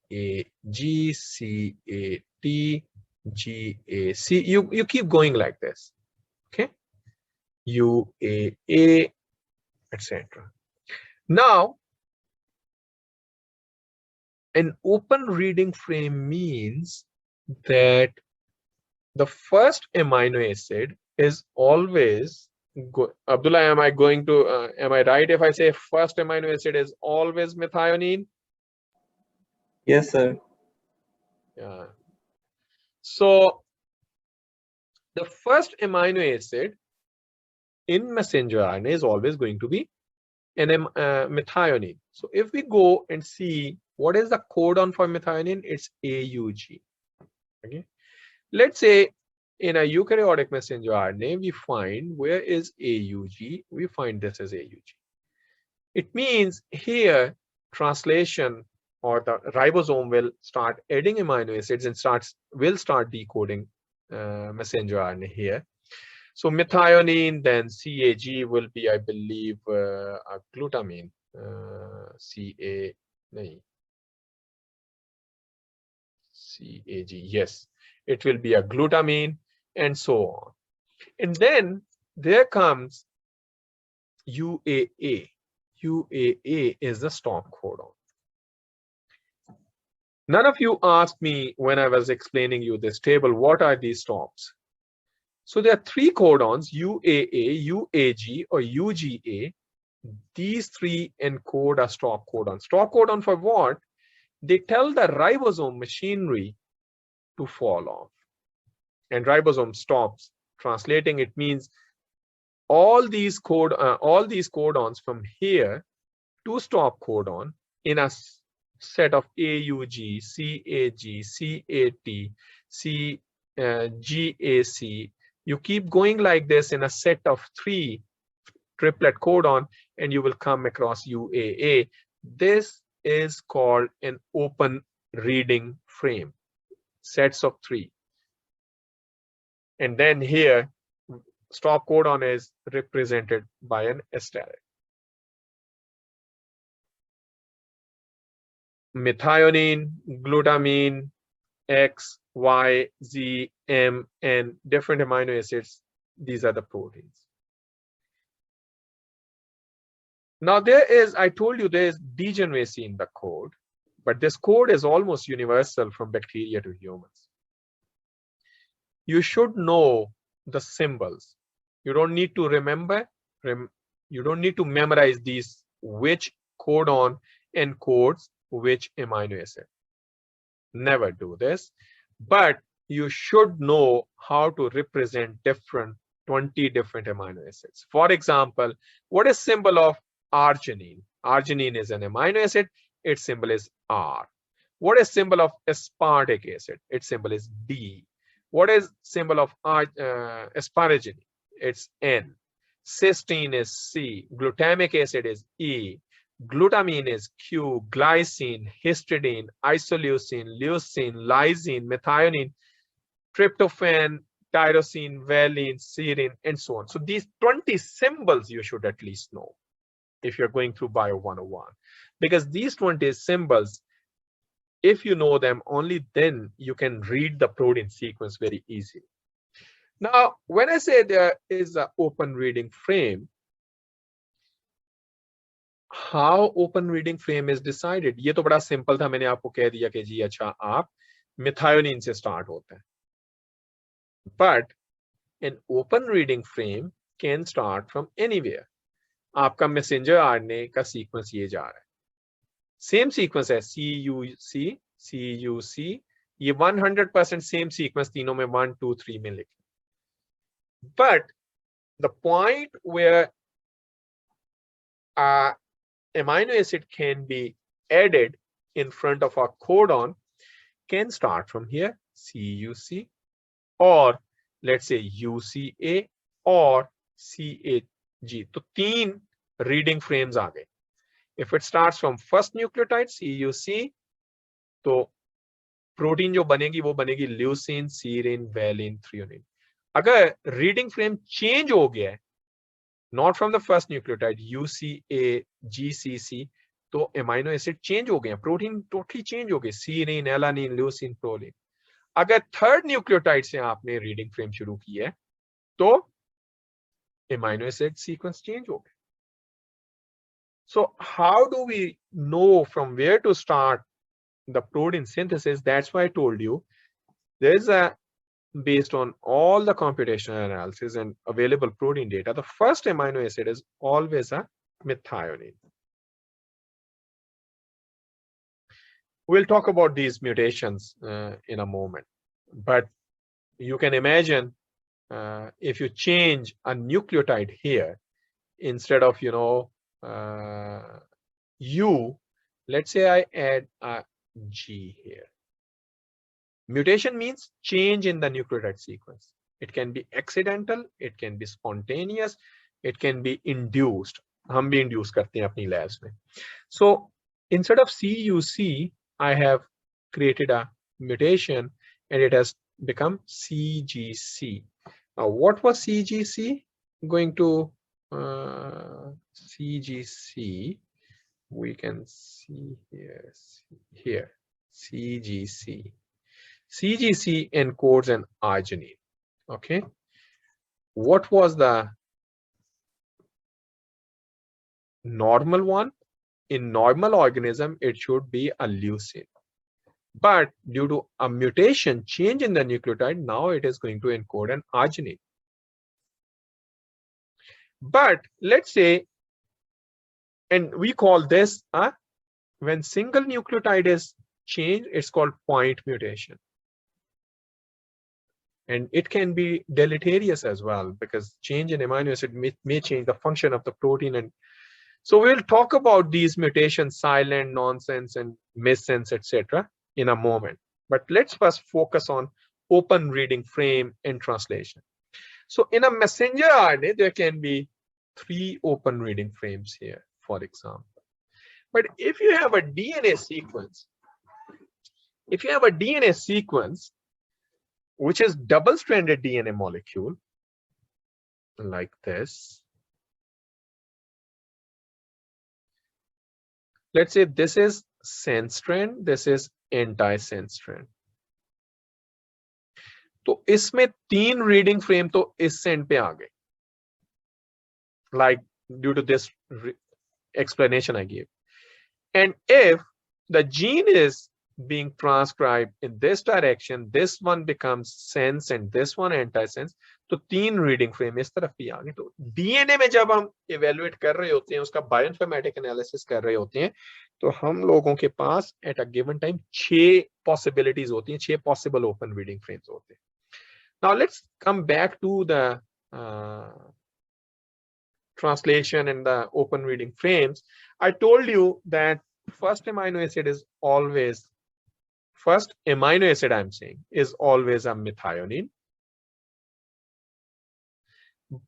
CAT, GAC. You keep going like this. Okay, UAA, etc. Now, an open reading frame means that the first amino acid is always Abdullah, am I right if I say first amino acid is always methionine? Yes, sir. Yeah. So the first amino acid in messenger RNA is always going to be an methionine. So if we go and see what is the codon for methionine, it's AUG. Okay. Let's say in a eukaryotic messenger RNA, we find where is AUG? We find this as AUG. It means here translation or the ribosome will start adding amino acids and will start decoding messenger RNA here. So methionine, then CAG will be, I believe, a glutamine. CAG, yes, it will be a glutamine, and so on. And then there comes UAA. UAA is the stop codon. None of you asked me when I was explaining you this table, what are these stops? So there are 3 codons, UAA, UAG, or UGA. These 3 encode a stop codon. Stop codon for what? They tell the ribosome machinery to fall off. And ribosome stops translating. It means all these codons from here to stop codon in a set of AUG, CAG, CAT, GAC. You keep going like this in a set of 3 triplet codon, and you will come across UAA. This is called an open reading frame, sets of 3. And then here, stop codon is represented by an asterisk. methionine, glutamine, X, Y, Z, M, and different amino acids. These are the proteins. Now there is, I told you there is degeneracy in the code, but this code is almost universal from bacteria to humans. You should know the symbols. You don't need to remember, you don't need to memorize these, which codon encodes which amino acid. Never do this, but you should know how to represent 20 different amino acids. For example, what is symbol of arginine? Arginine is an amino acid. Its symbol is R. What is symbol of aspartic acid? Its symbol is D. What is symbol of asparagine? It's N. Cysteine is C. Glutamic acid is E. Glutamine is Q. Glycine, histidine, isoleucine, leucine, lysine, methionine, tryptophan, tyrosine, valine, serine, and so on. So these 20 symbols you should at least know if you're going through Bio 101, because these 20 symbols, if you know them, only then you can read the protein sequence very easily. Now, when I say there is an open reading frame, how open reading frame is decided? ये तो बड़ा simple था, मैंने आपको कह दिया कि जी अच्छा आप methionine से start होते हैं. But an open reading frame can start from anywhere. आपका messenger RNA का sequence ये जा रहा है. Same sequence है CUC, CUC. ये 100% same sequence तीनों में 1, 2, 3 में लिखें. But the point where amino acid can be added in front of a codon can start from here, CUC, or let's say UCA or CAG. तो 3 reading frames आ गए. If it starts from first nucleotide CUC, तो protein जो बनेगी वो बनेगी leucine, सीरिन, valine, threonine. अगर reading frame change हो गया है, not from the first nucleotide UCA, GCC, तो एमाइनो एसिड चेंज हो गए, प्रोटीन टोटली चेंज हो गए, सीरिन, एलानिन, ल्यूसीन, प्रोलिन. अगर थर्ड न्यूक्लियोटाइड से आपने रीडिंग फ्रेम शुरू की है तो एमाइनो एसिड सीक्वेंस चेंज हो गए. So how do we know from where to start the protein synthesis? That's why I told you there is a, based on all the computational analysis and available protein data, the first amino acid is always a methionine. We'll talk about these mutations in a moment, but you can imagine if you change a nucleotide here, instead of U, let's say I add a G here. Mutation means change in the nucleotide sequence. It can be accidental, it can be spontaneous, it can be induced. हम भी induce करते हैं अपनी labs में. So instead of CUC, I have created a mutation and it has become CGC. Now what was CGC? Going to CGC, we can see here, CGC. CGC encodes an arginine. Okay. What was the normal one? In normal organism, it should be a leucine. But due to a mutation, change in the nucleotide, now it is going to encode an arginine. But let's say, and we call this when single nucleotide is changed, it's called point mutation. And it can be deleterious as well, because change in amino acid may change the function of the protein. And so we'll talk about these mutations, silent, nonsense, and missense, etc. in a moment. But let's first focus on open reading frame and translation. So in a messenger RNA, there can be 3 open reading frames here, for example. But if you have a DNA sequence, which is double-stranded DNA molecule, like this. Let's say this is sense strand, this is antisense strand. तो इसमें 3 reading frame तो इस and पे आ गए, like due to this explanation I gave. And if the gene is being transcribed in this direction, this one becomes sense and this one antisense, तो 3 reading frame इस तरफ भी आ गए. तो डीएनए में जब हम इवेलुएट कर रहे होते हैं, उसका बायोइन्फॉर्मेटिक एनालिसिस कर रहे होते हैं, तो हम लोगों के पास at a given time 6 possibilities होती हैं, 6 पॉसिबल ओपन रीडिंग फ्रेम्स होते हैं. Now let's come back to the translation and the open reading frames. I told you that first amino acid is always, first amino acid I'm saying is always a methionine.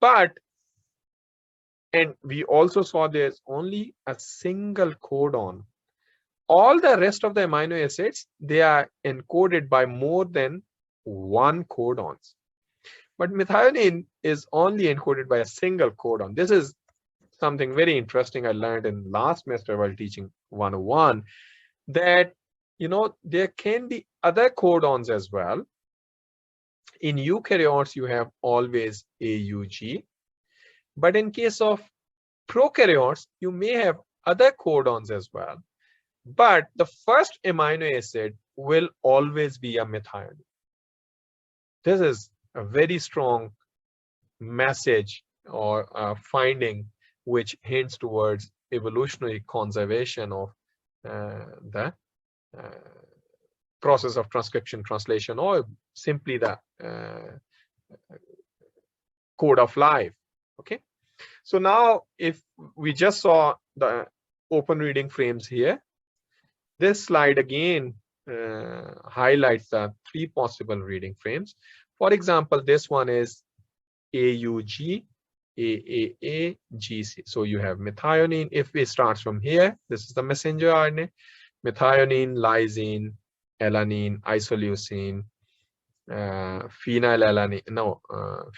But, and we also saw there's only a single codon. All the rest of the amino acids, they are encoded by more than 1 codons. But methionine is only encoded by a single codon. This is something very interesting I learned in last semester while teaching 101, that, you know, there can be other codons as well. In eukaryotes, you have always AUG. But in case of prokaryotes, you may have other codons as well. But the first amino acid will always be a methionine. This is a very strong message or finding which hints towards evolutionary conservation of the process of transcription translation, or simply the code of life. Okay, so now if we just saw the open reading frames here, this slide again highlights the 3 possible reading frames. For example, this one is AUG, AAA, GC. So you have methionine. If we start from here, this is the messenger RNA: methionine, lysine, alanine, isoleucine, phenylalanine. No,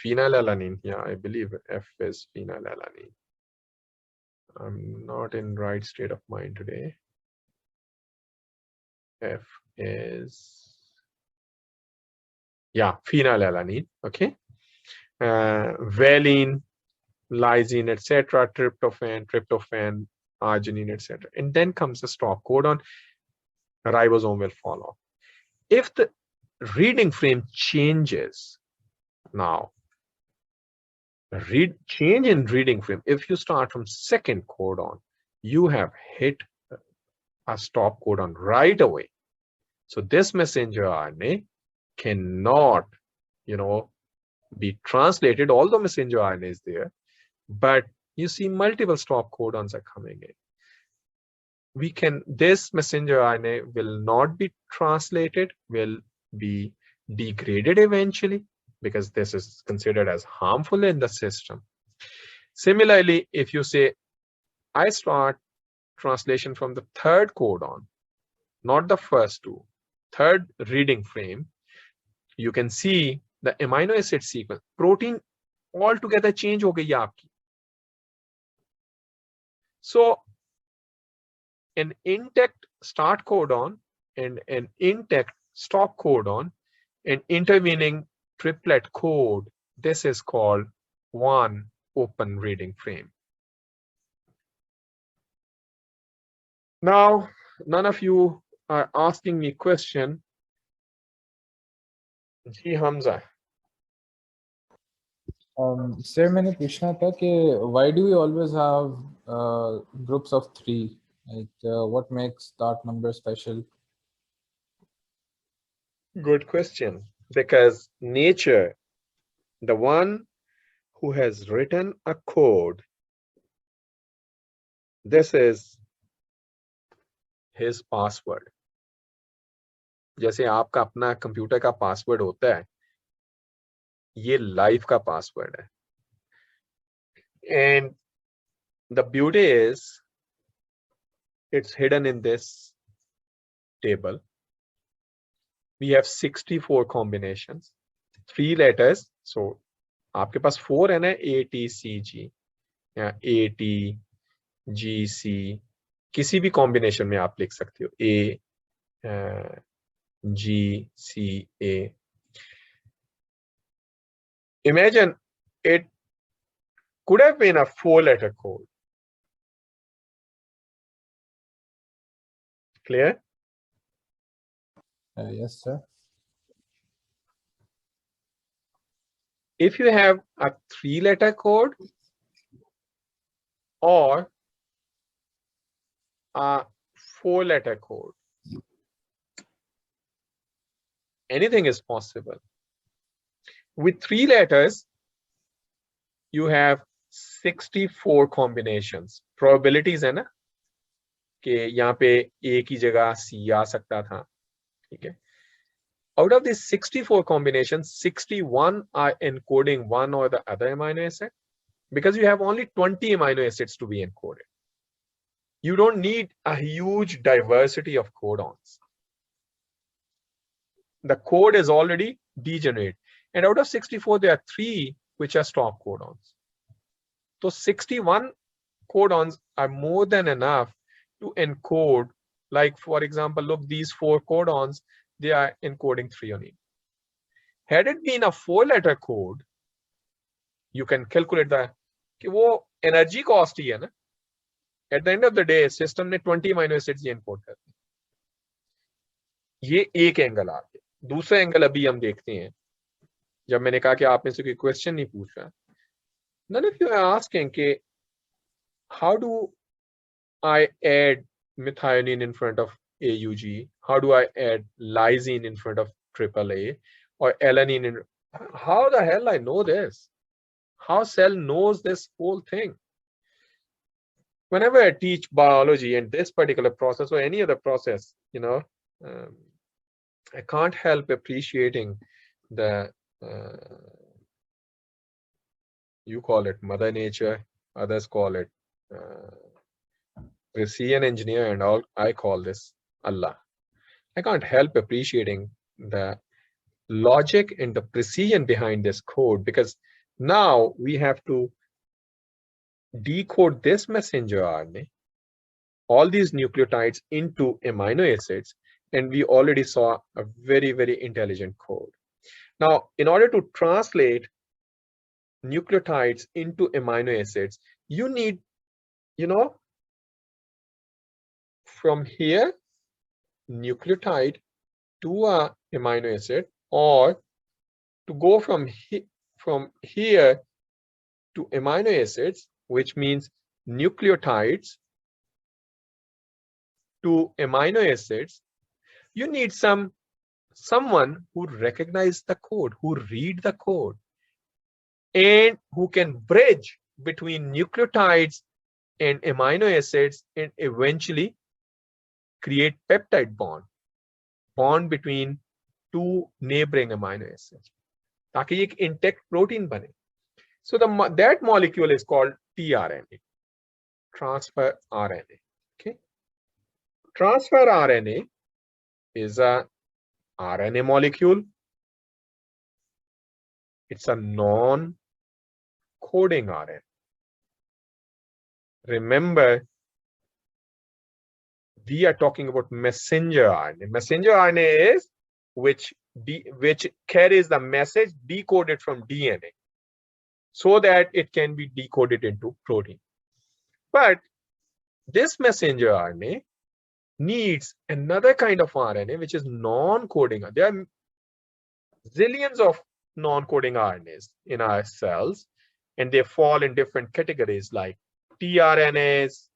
phenylalanine. Yeah, I believe F is phenylalanine. I'm not in right state of mind today. F is, yeah, phenylalanine. Okay, valine, lysine, etc., tryptophan, arginine, etc. And then comes the stop codon. Ribosome will follow. If the reading frame changes, now change in reading frame, if you start from second codon, you have hit a stop codon right away. So this messenger RNA cannot, you know, be translated, although messenger RNA is there, but you see multiple stop codons are coming in. This messenger RNA will not be translated, will be degraded eventually, because this is considered as harmful in the system. Similarly, if you say, I start translation from the third codon, not the first 2, third reading frame, you can see the amino acid sequence, protein altogether change ho gayi aapki. So an intact start codon and an intact stop codon, an intervening triplet code, this is called one open reading frame. Now, none of you are asking me question. Ji Hamza. Sir, मैंने पूछना था कि why do we always have groups of 3? Like, what makes that number special? Good question. Because nature, the one who has written a code, this is his password. जैसे आपका अपना computer का password होता है, ये लाइफ का password है. And the beauty is, it's hidden in this table. We have 64 combinations, 3 letters. So आपके पास 4 है ना, A, T, C, G, या A, T, G, C, किसी भी कॉम्बिनेशन में आप लिख सकते हो A, G, C, A. Imagine it could have been a 4-letter code. Clear? Yes, sir. If you have a 3-letter code or a 4-letter code, anything is possible. With 3 letters, you have 64 combinations. Probabilities है ना कि यहाँ पे A की जगह C आ सकता था, ठीक है? Out of these 64 combinations, 61 are encoding one or the other amino acid because you have only 20 amino acids to be encoded. You don't need a huge diversity of codons. The code is already degenerate. And out of 64, there are 3 which are stop codons. So 61 codons are more than enough to encode, like for example, look, these 4 codons, they are encoding threonine. Had it been a 4-letter code, you can calculate the कि वो energy cost ही है ना. At the end of the day, system ने 20 amino acids ही encode करते हैं. ये एक angle आ गया. दूसरा एंगल अभी हम देखते हैं. जब मैंने कहा कि आप में से कोई क्वेश्चन नहीं पूछ रहा, none of you are asking कि how do I add methionine in front of AUG? How do I add lysine in front of AAA or alanine in? How the hell I know this? How cell knows this whole thing? Whenever I teach biology and this particular process or any other process, you know, I can't help appreciating the you call it Mother Nature, others call it precision engineer, and all. I call this Allah. I can't help appreciating the logic and the precision behind this code, because now we have to decode this messenger RNA, all these nucleotides into amino acids, and we already saw a very, very intelligent code. Now, in order to translate nucleotides into amino acids, you need, you know, from here, nucleotide to a amino acid, or to go from here to amino acids, which means nucleotides to amino acids, you need someone who recognize the code, who read the code, and who can bridge between nucleotides and amino acids and eventually create peptide bond between 2 neighboring amino acids, ताकि एक intact protein बने. So that molecule is called tRNA, transfer RNA. Okay, transfer RNA is a RNA molecule. It's a non-coding RNA. Remember, we are talking about messenger RNA. Messenger RNA is which carries the message decoded from DNA so that it can be decoded into protein. But this messenger RNA needs another kind of RNA, which is non-coding. There are zillions of non-coding RNAs in our cells, and they fall in different categories like tRNAs,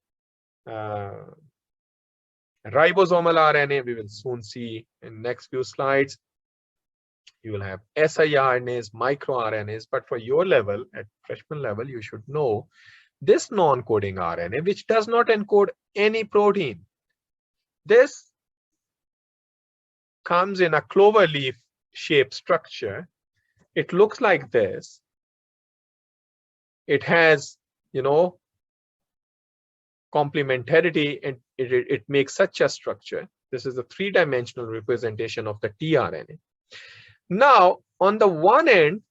ribosomal RNA, we will soon see in next few slides. You will have siRNAs, microRNAs, but for your level, at freshman level, you should know this non-coding RNA, which does not encode any protein. This comes in a clover leaf shaped structure. It looks like this. It has, you know, complementarity, and it makes such a structure. This is a 3-dimensional representation of the tRNA. Now, on the one end,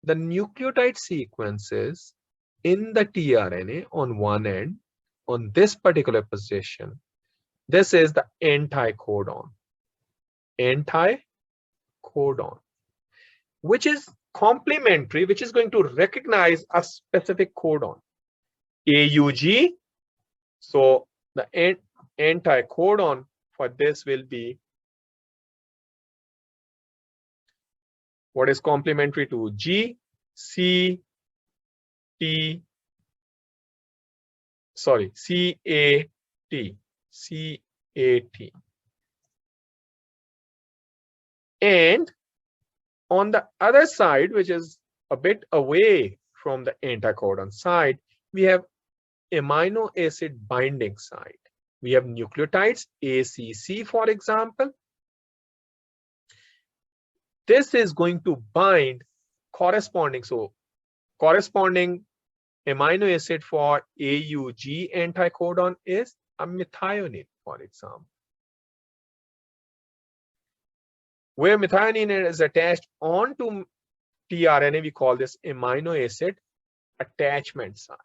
the nucleotide sequences in the tRNA on one end on this particular position, this is the anticodon. Anticodon, which is complementary, which is going to recognize a specific codon, AUG. So the anticodon for this will be what is complementary to G, C, T, sorry, CAT, CAT. And on the other side, which is a bit away from the anticodon side, we have amino acid binding site. We have nucleotides, ACC, for example. This is going to bind corresponding, so corresponding amino acid for AUG anticodon is a methionine, for example. Where methionine is attached onto tRNA, we call this amino acid attachment site.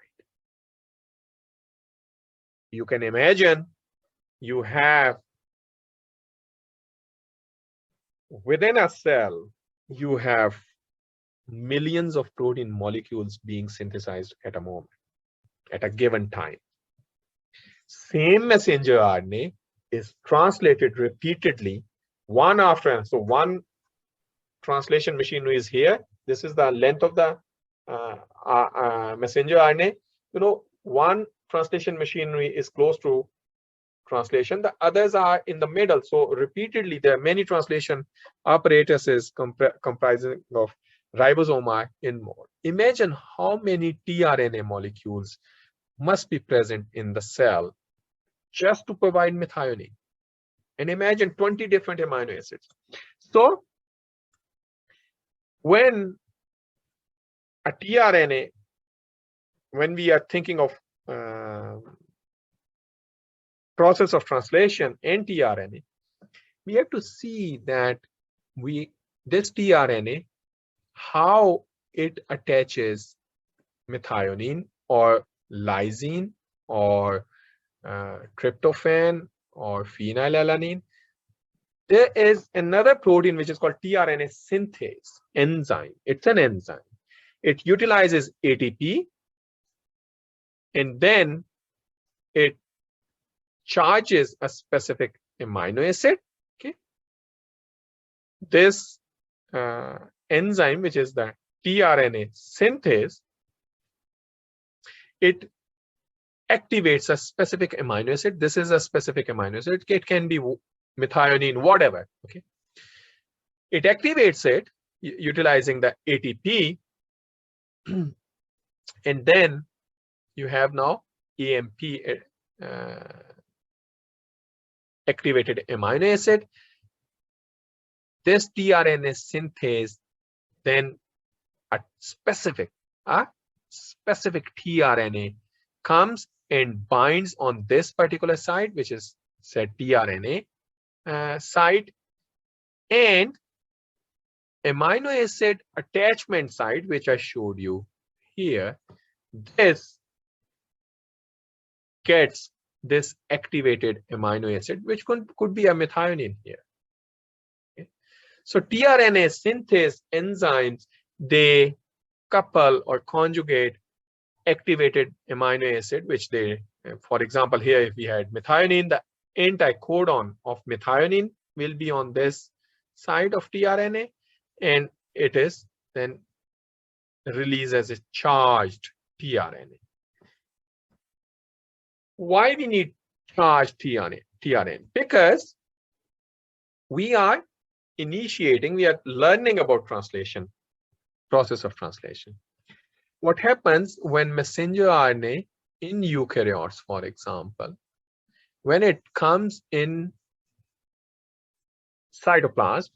You can imagine you have within a cell, you have millions of protein molecules being synthesized at a moment, at a given time. Same messenger RNA is translated repeatedly, one after another. So one translation machinery is here. This is the length of the messenger RNA. You know, one translation machinery is close to translation, the others are in the middle. So repeatedly, there are many translation apparatuses comprising of ribosome in more. Imagine how many tRNA molecules must be present in the cell just to provide methionine. And imagine 20 different amino acids. So when a tRNA, when we are thinking of process of translation in tRNA, we have to see that this tRNA, how it attaches methionine or lysine or tryptophan or phenylalanine. There is another protein which is called tRNA synthase enzyme. It's an enzyme. It utilizes ATP and then it charges a specific amino acid. Okay, this enzyme, which is the tRNA synthase, it activates a specific amino acid. This is a specific amino acid. It can be methionine, whatever. Okay, it activates it utilizing the ATP, and then you have now AMP activated amino acid. This tRNA synthase, then a specific tRNA comes and binds on this particular site, which is said tRNA site, and amino acid attachment site, which I showed you here. This gets this activated amino acid, which could be a methionine here. Okay. So tRNA synthase enzymes, they couple or conjugate activated amino acid, which they, for example, here if we had methionine, the anticodon of methionine will be on this side of tRNA, and it is then released as a charged tRNA. Why we need charged tRNA? Because we are learning about translation, process of translation. What happens when messenger RNA in eukaryotes, for example, when it comes in cytoplasm,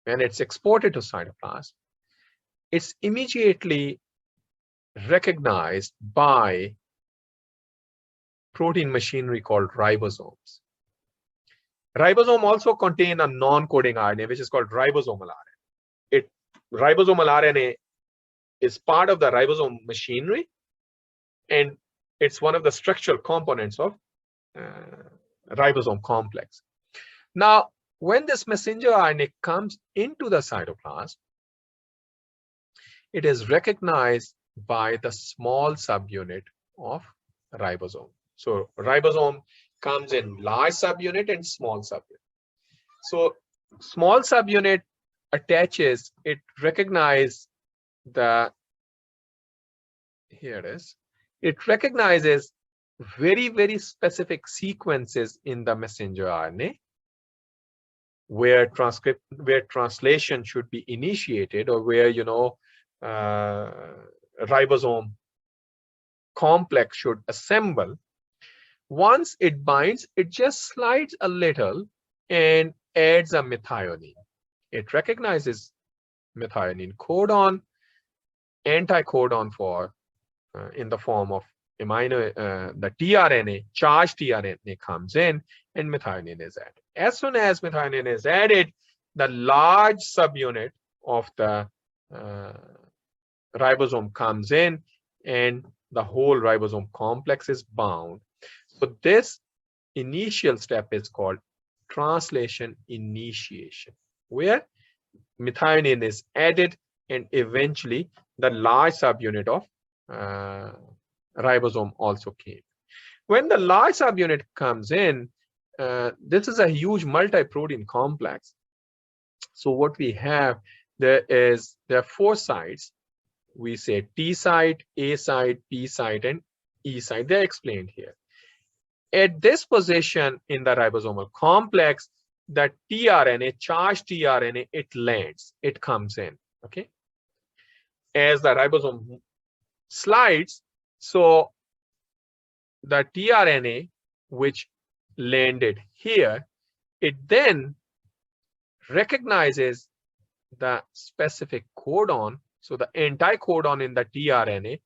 when it's exported to cytoplasm, it's immediately recognized by protein machinery called ribosomes. Ribosome also contain a non-coding RNA, which is called ribosomal RNA. Ribosomal RNA is part of the ribosome machinery, and It's one of the structural components of ribosome complex. Now, when this messenger RNA comes into the cytoplasm, it is recognized by the small subunit of ribosome. So ribosome comes in large subunit and small subunit. So small subunit attaches, it recognizes here it is. It recognizes very, very specific sequences in the messenger RNA where translation should be initiated, or where, you know, ribosome complex should assemble. Once it binds, it just slides a little and adds a methionine. It recognizes methionine codon, anticodon for in the form of the tRNA, charged tRNA comes in, and methionine is added. As soon as methionine is added, the large subunit of the ribosome comes in, and the whole ribosome complex is bound. So this initial step is called translation initiation, where methionine is added and eventually the large subunit of ribosome also came. When the large subunit comes in, this is a huge multi-protein complex. So what we have, there are 4 sites. We say T site, A site, P site, and E site. They're explained here. At this position in the ribosomal complex, the tRNA, charged tRNA, it lands, it comes in. Okay. As the ribosome slides, so the tRNA which landed here, it then recognizes the specific codon. So the anticodon in the tRNA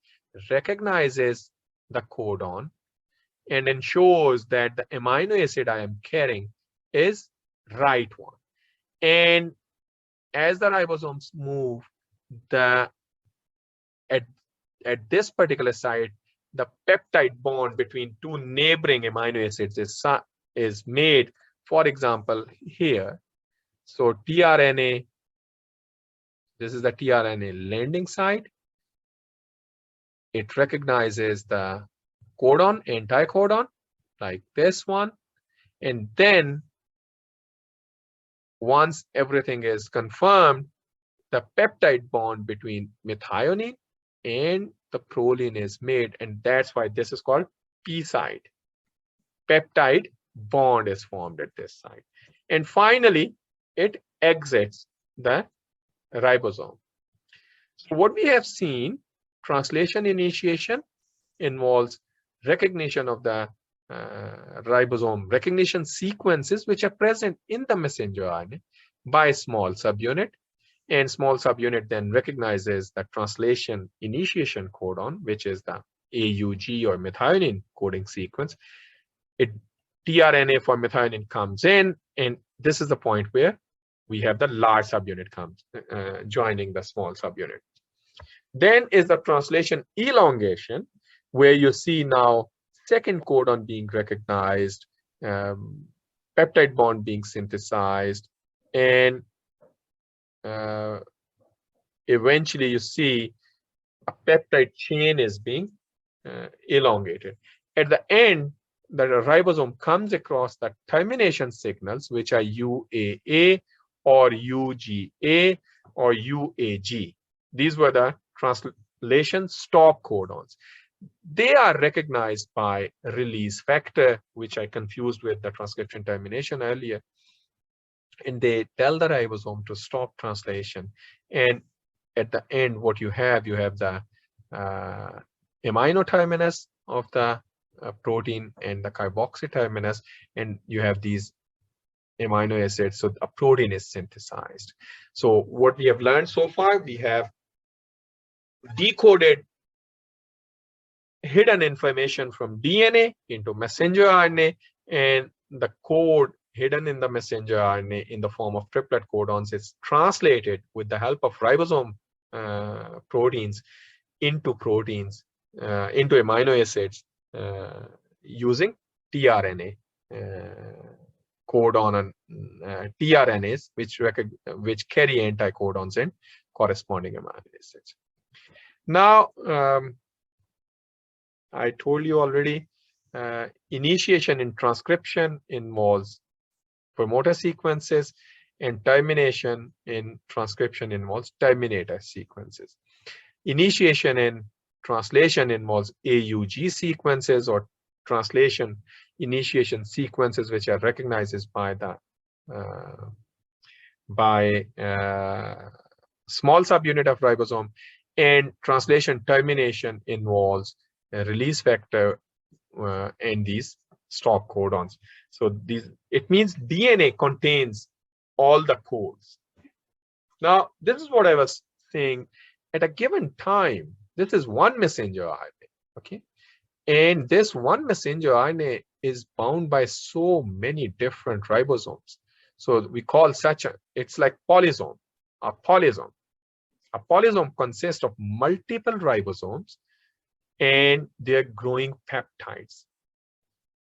recognizes the codon and ensures that the amino acid I am carrying is right one. And as the ribosomes move, at this particular site, the peptide bond between 2 neighboring amino acids is made. For example, here, so tRNA, this is the tRNA landing site. It recognizes the codon, anticodon, like this one. And then once everything is confirmed, the peptide bond between methionine and the proline is made, and that's why this is called P site. Peptide bond is formed at this site. And finally, it exits the ribosome. So what we have seen, translation initiation involves recognition of the ribosome recognition sequences which are present in the messenger RNA by small subunit, and small subunit then recognizes the translation initiation codon, which is the AUG or methionine coding sequence. tRNA for methionine comes in, and this is the point where we have the large subunit comes joining the small subunit. Then is the translation elongation, where you see now second codon being recognized, peptide bond being synthesized, and eventually you see a peptide chain is being elongated. At the end, the ribosome comes across the termination signals, which are UAA or UGA or UAG. These were the translation stop codons. They are recognized by release factor, which I confused with the transcription termination earlier. And they tell the ribosome to stop translation. And at the end, what you have the amino terminus of the protein and the carboxy terminus, and you have these amino acids. So a protein is synthesized. So what we have learned so far, we have decoded hidden information from DNA into messenger RNA, and the code hidden in the messenger RNA in the form of triplet codons is translated with the help of ribosome proteins into amino acids using tRNA codon and tRNAs, which carry anticodons and corresponding amino acids. Now, I told you already, initiation in transcription involves promoter sequences, and termination in transcription involves terminator sequences. Initiation in translation involves AUG sequences or translation initiation sequences, which are recognized by the small subunit of ribosome, and translation termination involves a release factor and these stop codons. So it means DNA contains all the codes. Now, this is what I was saying. At a given time, this is one messenger RNA, okay? And this one messenger RNA is bound by so many different ribosomes. So we call it's like polysome, a polysome. A polysome consists of multiple ribosomes and they're growing peptides.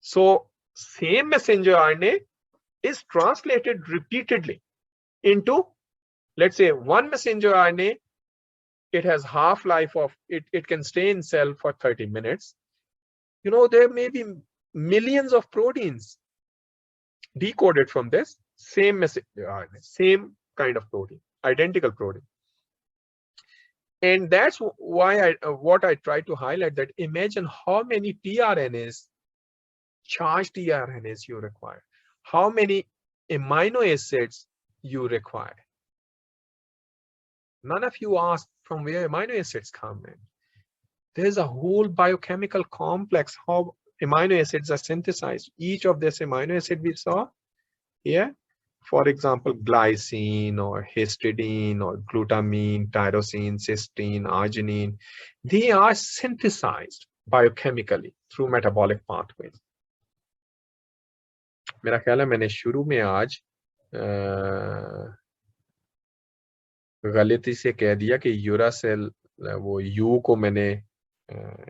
So same messenger RNA is translated repeatedly into, let's say, one messenger RNA. It has half-life of, it can stay in cell for 30 minutes. You know, there may be millions of proteins decoded from this same messenger RNA, same kind of protein, identical protein. And that's why what I try to highlight, that imagine how many tRNAs, charged tRNAs you require, how many amino acids you require. None of you asked from where amino acids come in. There's a whole biochemical complex how amino acids are synthesized. Each of this amino acid we saw here, for example, glycine or histidine or glutamine, tyrosine, cysteine, arginine, they are synthesized biochemically through metabolic pathways. मेरा ख्याल है मैंने शुरू में आज गलती से कह दिया कि यूरासेल, वो यू को मैंने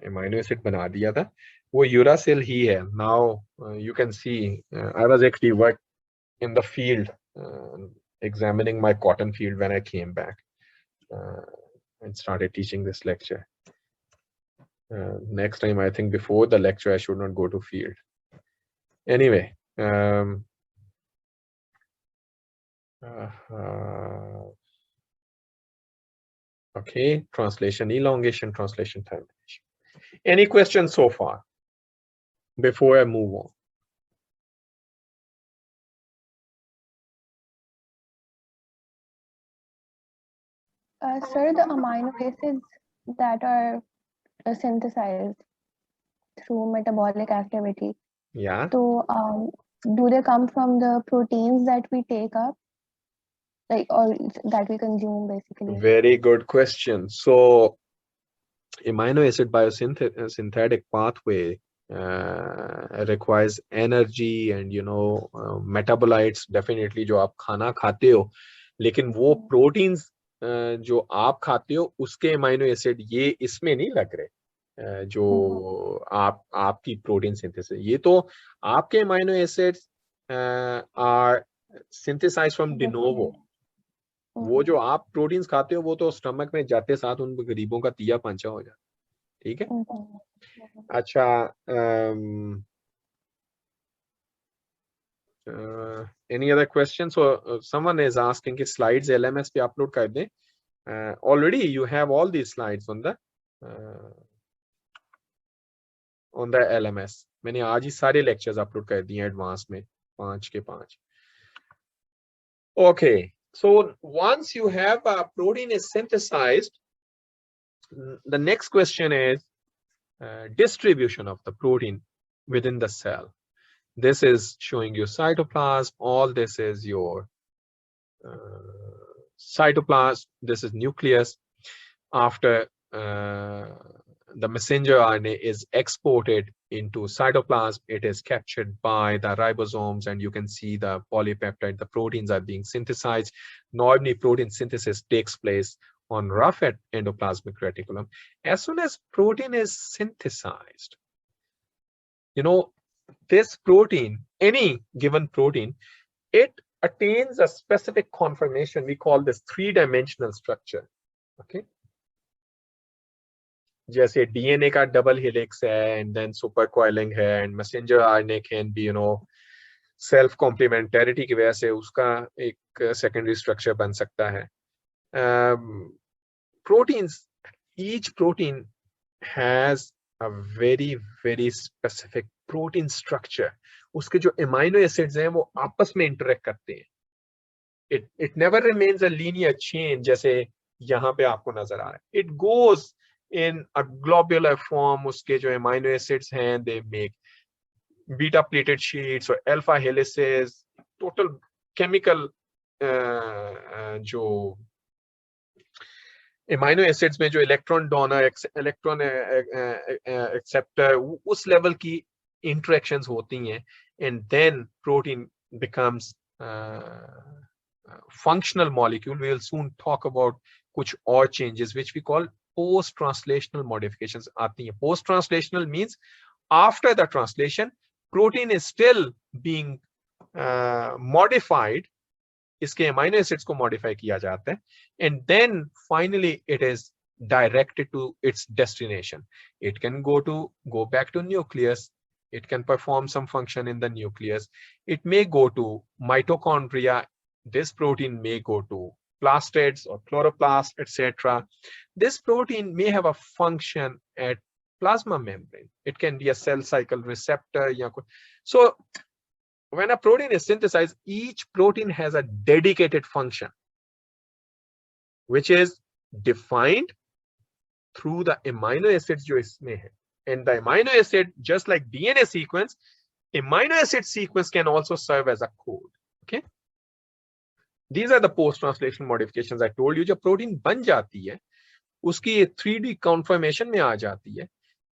एमिनो एसिड बना दिया था, वो यूरासेल ही है. Now you can see I was actually working in the field, examining my cotton field when I came back and started teaching this lecture. Next time, I think before the lecture, I should not go to field. Anyway, okay, translation elongation, translation termination. Any questions so far before I move on? Sir, the amino acids that are synthesized through metabolic activity. Yeah. So, do they come from the proteins that we take up, like, or that we consume, basically? Very good question. So, amino acid biosynthetic pathway requires energy and metabolites definitely जो आप खाना खाते हो, लेकिन वो proteins जो आप खाते हो उसके अमाइनो एसिड ये इसमें नहीं लग रहे जो आपकी प्रोटीन सिंथेसिस. ये तो आपके amino acids are synthesized from de novo. वो जो आप प्रोटीन्स खाते हो वो तो स्टमक में जाते साथ उन गरीबों का तिया पंचा हो जाता. ठीक है. अच्छा, any other questions? So someone is asking कि slides LMS पे upload कर दें. Already you have all these slides on the LMS. मैंने आज ही सारे lectures upload कर दिए advance में 5 के 5. Okay, so once you have a protein is synthesized, the next question is distribution of the protein within the cell. This is showing you cytoplasm. All this is your cytoplasm. This is nucleus. After the messenger RNA is exported into cytoplasm, it is captured by the ribosomes, and you can see the polypeptide, the proteins are being synthesized. Normally, protein synthesis takes place on rough endoplasmic reticulum. As soon as protein is synthesized, you know, this protein, any given protein, it attains a specific conformation. We call this 3-dimensional structure. Okay. जैसे DNA का double helix है, and then supercoiling है, and messenger RNA can be, you know, self complementarity की वजह से उसका एक secondary structure बन सकता है. Proteins, each protein has a very specific protein structure. उसके जो amino acids हैं वो आपस में interact करते हैं. It never remains a linear chain जैसे यहाँ पे आपको नजर आ रहा है. It goes in a globular form. उसके जो amino acids हैं, they make beta plated sheets or alpha helices. Total chemical जो amino acids में जो electron donor, electron acceptor, उस level की interactions होती हैं, and then protein becomes functional molecule. We will soon talk about कुछ और changes which we call post-translational modifications आती हैं. Post-translational means after the translation, protein is still being modified. इसके amino acids को modify किया जाता है, and then finally it is directed to its destination. It can go back to nucleus. It can perform some function in the nucleus. It may go to mitochondria. This protein may go to plastids or chloroplast, etc. This protein may have a function at plasma membrane. It can be a cell cycle receptor. So when a protein is synthesized, each protein has a dedicated function, which is defined through the amino acids जो इसमें है. And the amino acid, just like DNA sequence, amino acid sequence can also serve as a code. Okay. These are the post-translational modifications I told you. जब protein बन जाती है, उसकी 3D conformation में आ जाती है.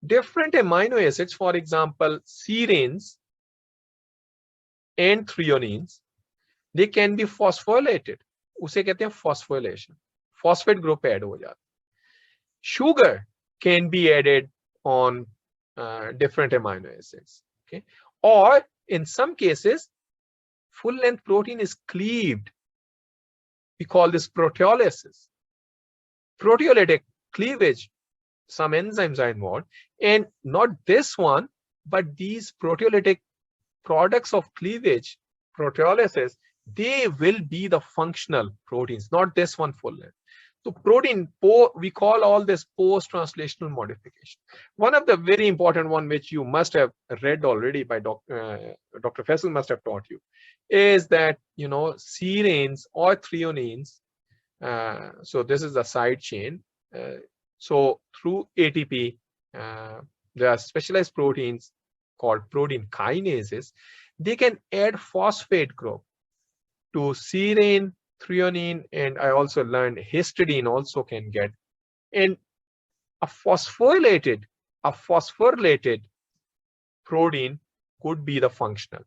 Different amino acids, for example, serines and threonines, they can be phosphorylated. उसे कहते हैं phosphorylation. Phosphate group add हो जाता है. Sugar can be added on different amino acids. Okay, or in some cases, full-length protein is cleaved. We call this proteolysis. Proteolytic cleavage, some enzymes are involved, and not this one, but these proteolytic products of cleavage, proteolysis, they will be the functional proteins, not this one full length. So protein, we call all this post-translational modification. One of the very important one, which you must have read already by Dr. Faisal must have taught you, is that, you know, serines or threonines, so this is the side chain. So through ATP, there are specialized proteins called protein kinases. They can add phosphate group to serine, threonine, and I also learned histidine also can get. And a phosphorylated protein could be the functional,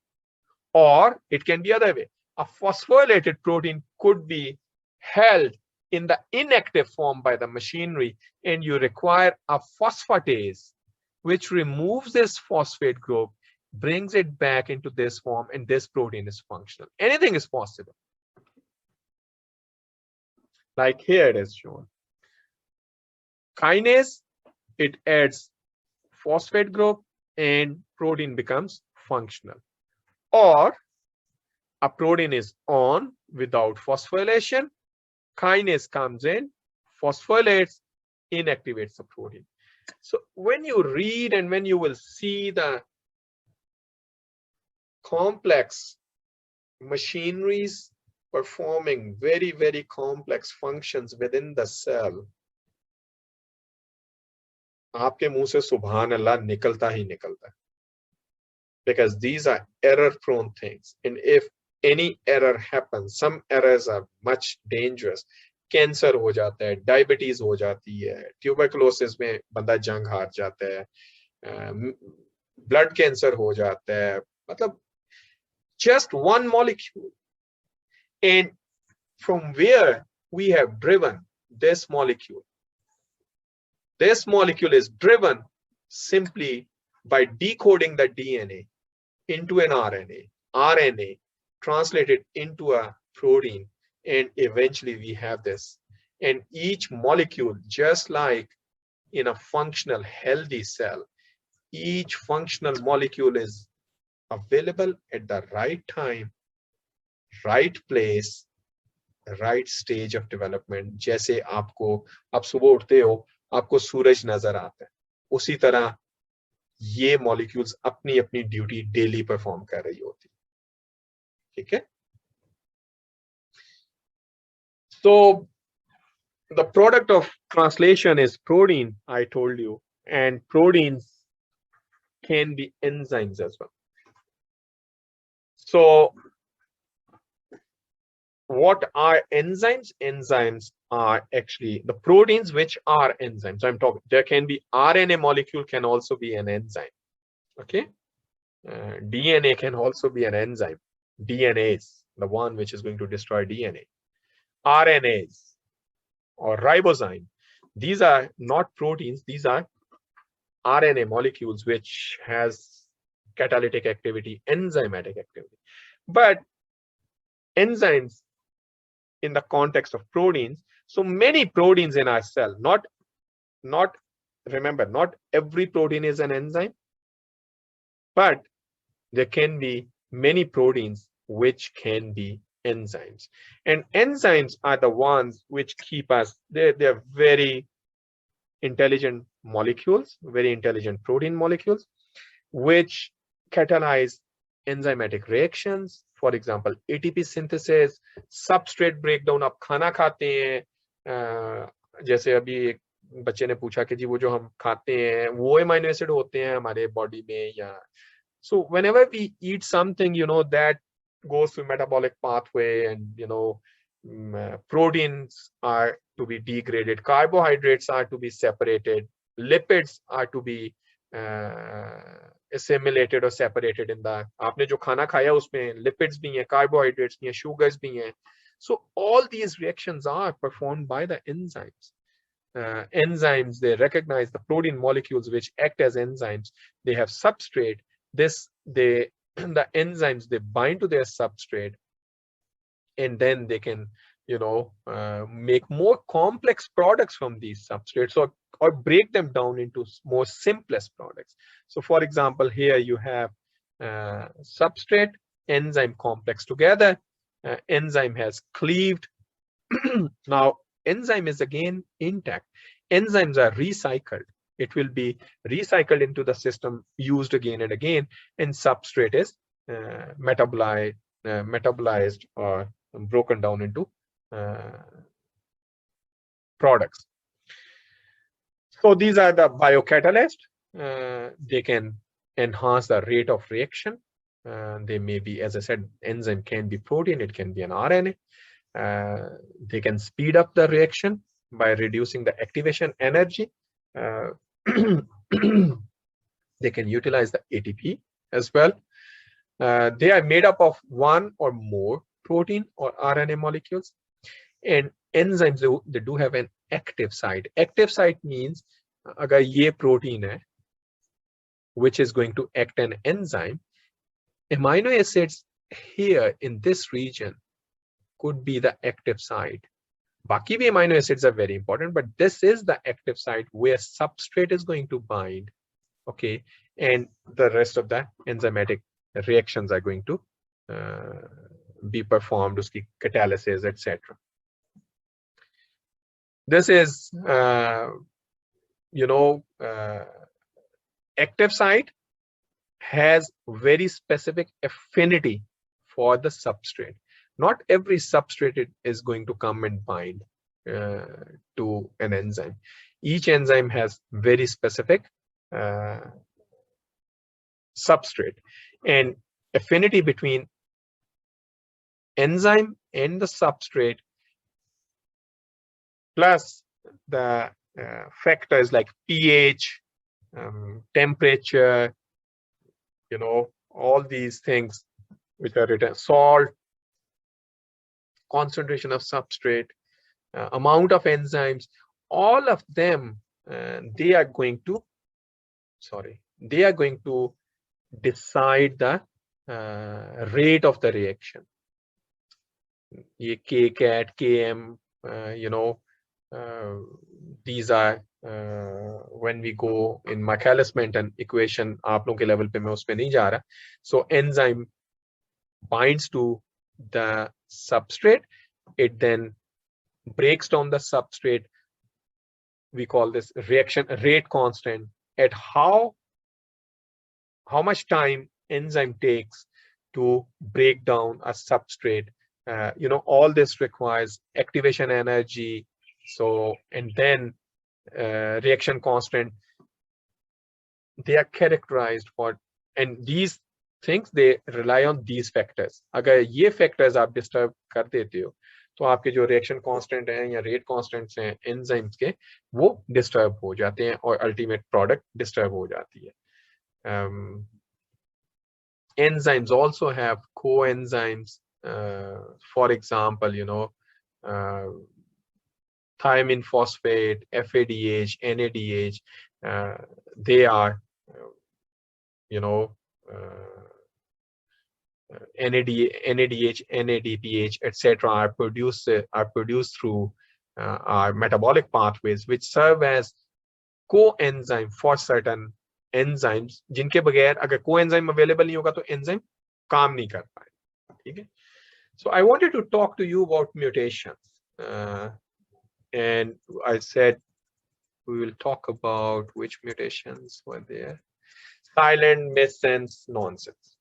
or it can be other way. A phosphorylated protein could be held in the inactive form by the machinery, and you require a phosphatase which removes this phosphate group, brings it back into this form, and this protein is functional. Anything is possible. Like here it is shown. Kinase, it adds phosphate group and protein becomes functional. Or a protein is on without phosphorylation, kinase comes in, phosphorylates, inactivates the protein. So when you read and when you will see the complex machineries performing very complex functions within the cell, आपके मुंह से सुभान अल्लाह निकलता ही निकलता है. Because these are error prone things, and if any error happens, some errors are much dangerous. Cancer हो जाता है, डायबिटीज हो जाती है, ट्यूबरकुलोसिस में बंदा जंग हार जाता है, ब्लड कैंसर हो जाता है, मतलब just one molecule. And from where we have driven this molecule is driven simply by decoding the DNA into an RNA, RNA translated into a protein, and eventually we have this. And each molecule, just like in a functional healthy cell, each functional molecule is available at the right time, right place, right stage of development. जैसे आपको आप सुबह उठते हो, आपको सूरज नजर आता है, उसी तरह ये मॉलिक्यूल्स अपनी अपनी ड्यूटी डेली परफॉर्म कर रही होती, ठीक है? So the product of translation is protein, I told you, and proteins can be enzymes as well. So what are enzymes? Enzymes are actually the proteins which are enzymes. I'm talking, there can be RNA molecule can also be an enzyme. Okay. DNA can also be an enzyme. DNase, the one which is going to destroy DNA. RNase or ribozyme, these are not proteins, these are RNA molecules which has catalytic activity, enzymatic activity. But enzymes in the context of proteins, so many proteins in our cell, remember, not every protein is an enzyme, but there can be many proteins which can be enzymes. And enzymes are the ones which keep us, they're very intelligent molecules, very intelligent protein molecules, which catalyze enzymatic reactions. For example, ATP synthesis, substrate breakdown. आप खाना खाते हैं, जैसे अभी एक बच्चे ने पूछा कि जी वो जो हम खाते हैं वो अमीनो एसिड होते हैं हमारे बॉडी में या, so whenever we eat something, you know, that goes through metabolic pathway, and you know, proteins are to be degraded, carbohydrates are to be separated, lipids are to be assimilated or separated in the, आपने जो खाना खाया उसमें lipids भी हैं, carbohydrates भी हैं, sugars भी हैं. So all these reactions are performed by the enzymes. Enzymes, they recognize the protein molecules which act as enzymes. They have substrate. The enzymes, they bind to their substrate, and then they can, you know, make more complex products from these substrates, or break them down into more simplest products. So for example, here you have substrate, enzyme complex together. Enzyme has cleaved. Now enzyme is again intact. Enzymes are recycled. It will be recycled into the system, used again and again, and substrate is metabolized or broken down into products. So these are the biocatalysts. They can enhance the rate of reaction. They may be, as I said, enzyme can be protein, it can be an RNA. They can speed up the reaction by reducing the activation energy. They can utilize the ATP as well. They are made up of one or more protein or RNA molecules, and enzymes, they do have an active site. Active site means agar ye protein hai which is going to act an enzyme, amino acids here in this region could be the active site. Baki bhi amino acids are very important, but this is the active site where substrate is going to bind, okay, and the rest of the enzymatic reactions are going to be performed, uski catalysis, etc. This is, you know, active site has very specific affinity for the substrate. Not every substrate is going to come and bind to an enzyme. Each enzyme has very specific substrate, and affinity between enzyme and the substrate, plus the factors like pH, temperature, you know, all these things which are written, salt, concentration of substrate, amount of enzymes, all of them, they are going to sorry, they are going to decide the rate of the reaction. Ye K-cat, Km, you know, these are when we go in Michaelis-Menten equation, आप लोगों के level पे मैं उसमें नहीं जा रहा. So enzyme binds to the substrate, it then breaks down the substrate. We call this reaction rate constant. At how much time enzyme takes to break down a substrate. You know, all this requires activation energy. So, and then reaction constant, they are characterized for, and these things, they rely on these factors. अगर ये factors आप disturb कर देते हो, तो आपके जो reaction constant हैं या rate constants हैं enzymes के, वो disturb हो जाते हैं और ultimate product disturb हो जाती है. Enzymes also have coenzymes. For example, you know, thiamine phosphate, FADH, NADH, they are, you know, NADH, NADPH, etc. are produced through our metabolic pathways, which serve as coenzyme for certain enzymes. जिनके बगैर अगर coenzyme available नहीं होगा तो enzyme काम नहीं कर पाएगा. ठीक है? So I wanted to talk to you about mutations, and I said we will talk about which mutations were there. Silent, missense, nonsense.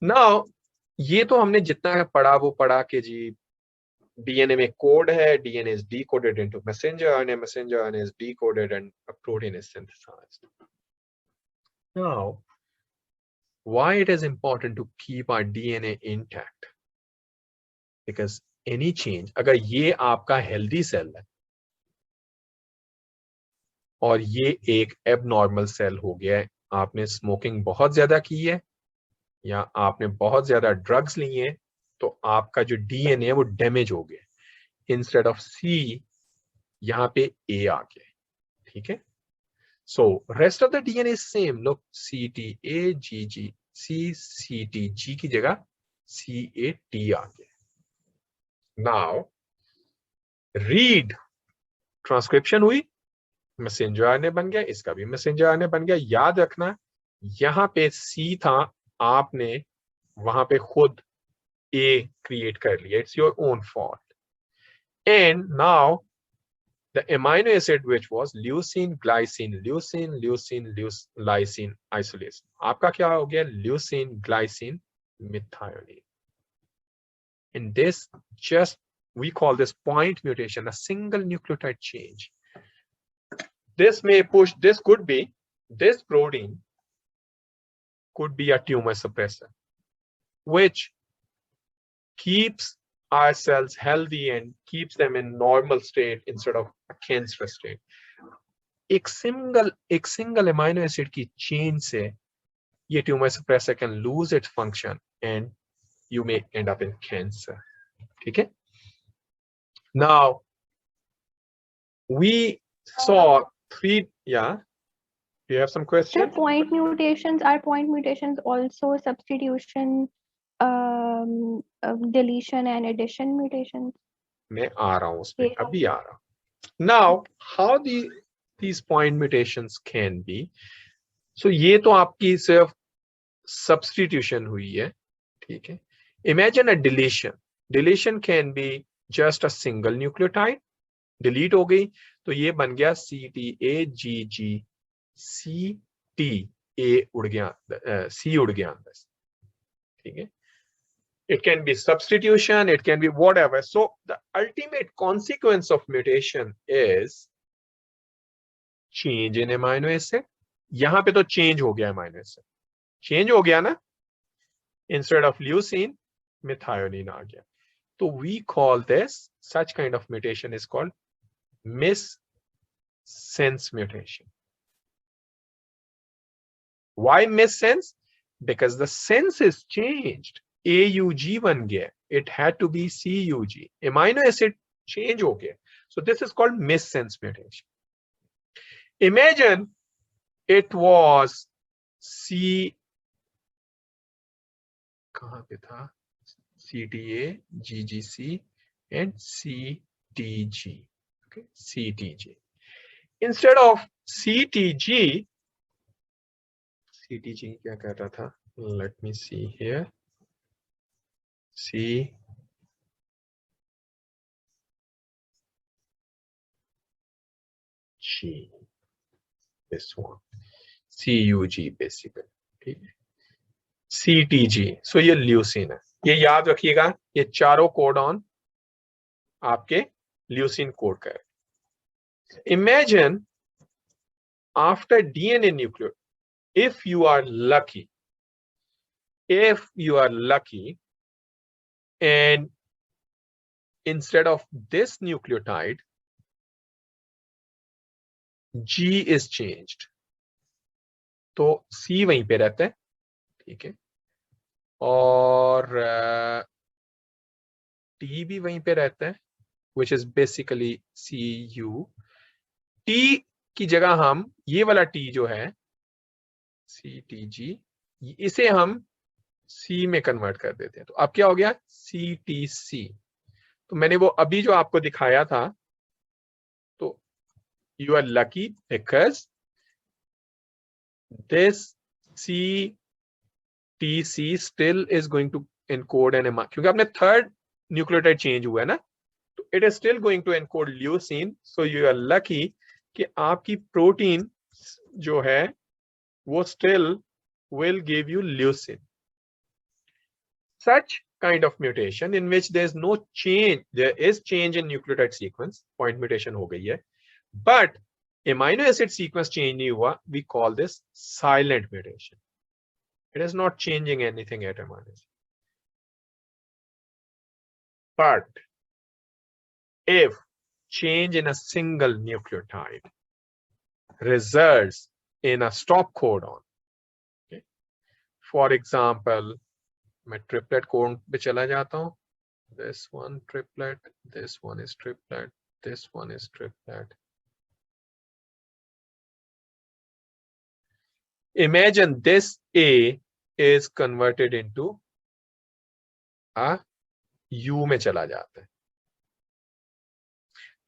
Now, ये तो हमने जितना पढ़ा वो पढ़ा कि जी DNA में code है, DNA is decoded into messenger RNA, messenger RNA is decoded and a protein is synthesized. Now, why it is important to keep our DNA intact? Because any change, अगर ये आपका healthy cell है और ये एक abnormal cell हो गया है, आपने smoking बहुत ज्यादा की है या आपने बहुत ज्यादा drugs ली हैं, तो आपका जो DNA है वो डैमेज हो गया. इंस्टेड ऑफ C यहाँ पे A आ गया. ठीक है? So rest of the DNA is same. Look, CTAGG, CCTG की जगह CAT आ गया. नाउ रीड ट्रांसक्रिप्शन हुई, मैसेंजर आरएनए बन गया, इसका भी मैसेंजर आरएनए बन गया. याद रखना यहाँ पे C था, आपने वहां पे खुद A create कर लिया. It's your own fault. And now the amino acid which was leucine, glycine, leucine, leucine, lysine isolase. आपका क्या हो गया? Leucine, glycine, methionine. And this just, we call this point mutation, a single nucleotide change. This may push, this could be, this protein could be a tumor suppressor, which keeps our cells healthy and keeps them in normal state instead of a cancerous state. एक single amino acid की change से ये tumor suppressor can lose its function and you may end up in cancer. ठीक है? Now we saw three. Yeah, do you have some questions? So point mutations, are point mutations also substitution, deletion and addition mutations? मैं आ रहा हूँ उसमें, अभी आ रहा हूँ. Now, how these point mutations can be? So ये तो आपकी सिर्फ substitution हुई है. ठीक है? Imagine a deletion. Deletion can be just a single nucleotide. Delete हो गई तो ये बन गया CTAGG, CTA उड़ गया, C उड़ गया अंदर से. ठीक है? It can be substitution, it can be whatever. So the ultimate consequence of mutation is change in amino acid. यहाँ पे तो change हो गया amino acid. Change हो गया ना? Instead of leucine, methionine आ गया. So we call this, such kind of mutation is called missense mutation. Why missense? Because the sense is changed. AUG बन गया. It had to be CUG. Amino acid change हो गया. So this is called missense mutation. Imagine it was C, कहाँ पे था? CTA, GGC, and CTG. Okay, CTG. Instead of CTG क्या कर रहा था? Let me see here. CG, this one. CUG basically. ठीक है. CTG. So ये ल्यूसिन है. ये याद रखिएगा, ये चारों कोडॉन आपके ल्यूसिन कोड का है. Imagine after DNA nucleotide, if you are lucky, and instead of this nucleotide, G is changed, तो C वहीं पे रहता है, ठीक है, और T भी वहीं पे रहता है, which is basically CU. T की जगह हम ये वाला T जो है CTG, इसे हम C में कन्वर्ट कर देते हैं, तो अब क्या हो गया? CTC. तो मैंने वो अभी जो आपको दिखाया था, तो you are lucky because this CTC still is going to encode an mRNA, क्योंकि आपने थर्ड न्यूक्लियोटाइड चेंज हुआ है ना, तो it is still going to encode leucine. So you are lucky कि आपकी प्रोटीन जो है वो still will give you leucine. Such kind of mutation in which there is no change, there is change in nucleotide sequence, point mutation हो गई है, but amino acid sequence change नहीं हुआ, we call this silent mutation. It is not changing anything at amino acid. But if change in a single nucleotide results in a stop codon, okay, for example, मैं triplet code पे चला जाता हूँ. This one triplet, this one is triplet, this one is triplet. Imagine this A is converted into a U में चला जाता है,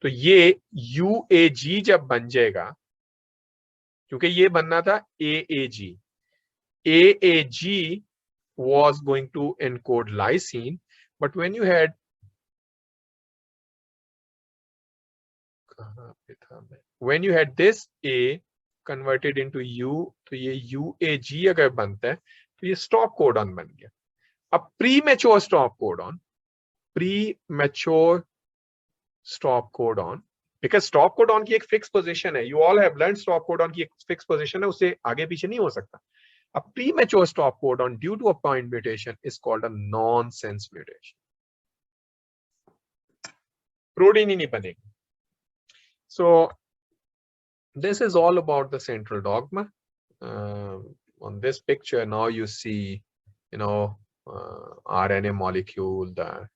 तो ये UAG जब बन जाएगा, क्योंकि ये बनना था AAG. AAG was going to encode lysine, but when you had this A converted into U, तो ये UAG अगर बनता है तो ये stop codon बन गया. अब premature stop codon, because stop codon की एक fixed position है, you all have learned stop codon की एक fixed position है, उससे आगे पीछे नहीं हो सकता. A premature stop codon due to a point mutation is called a nonsense mutation. Protein ही नहीं बनेगी. So this is all about the central dogma. On this picture now you see, RNA molecule, the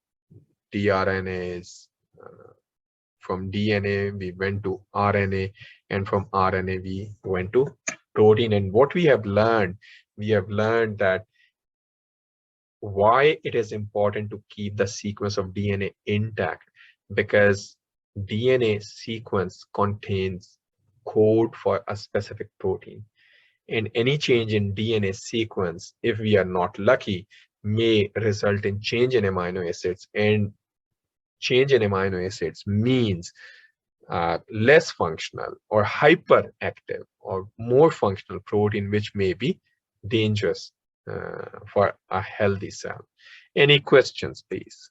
tRNAs. From DNA we went to RNA, and from RNA we went to protein. And what we have learned that why it is important to keep the sequence of DNA intact, because DNA sequence contains code for a specific protein, and any change in DNA sequence, if we are not lucky, may result in change in amino acids, and change in amino acids means less functional or hyperactive or more functional protein, which may be dangerous for a healthy cell. Any questions, please?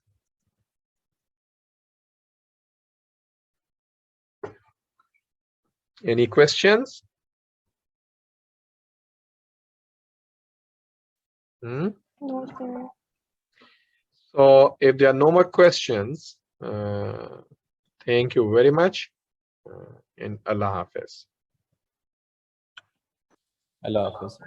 Any questions? No, sir. So if there are no more questions, thank you very much, and Allah Hafiz. Allah Hafiz.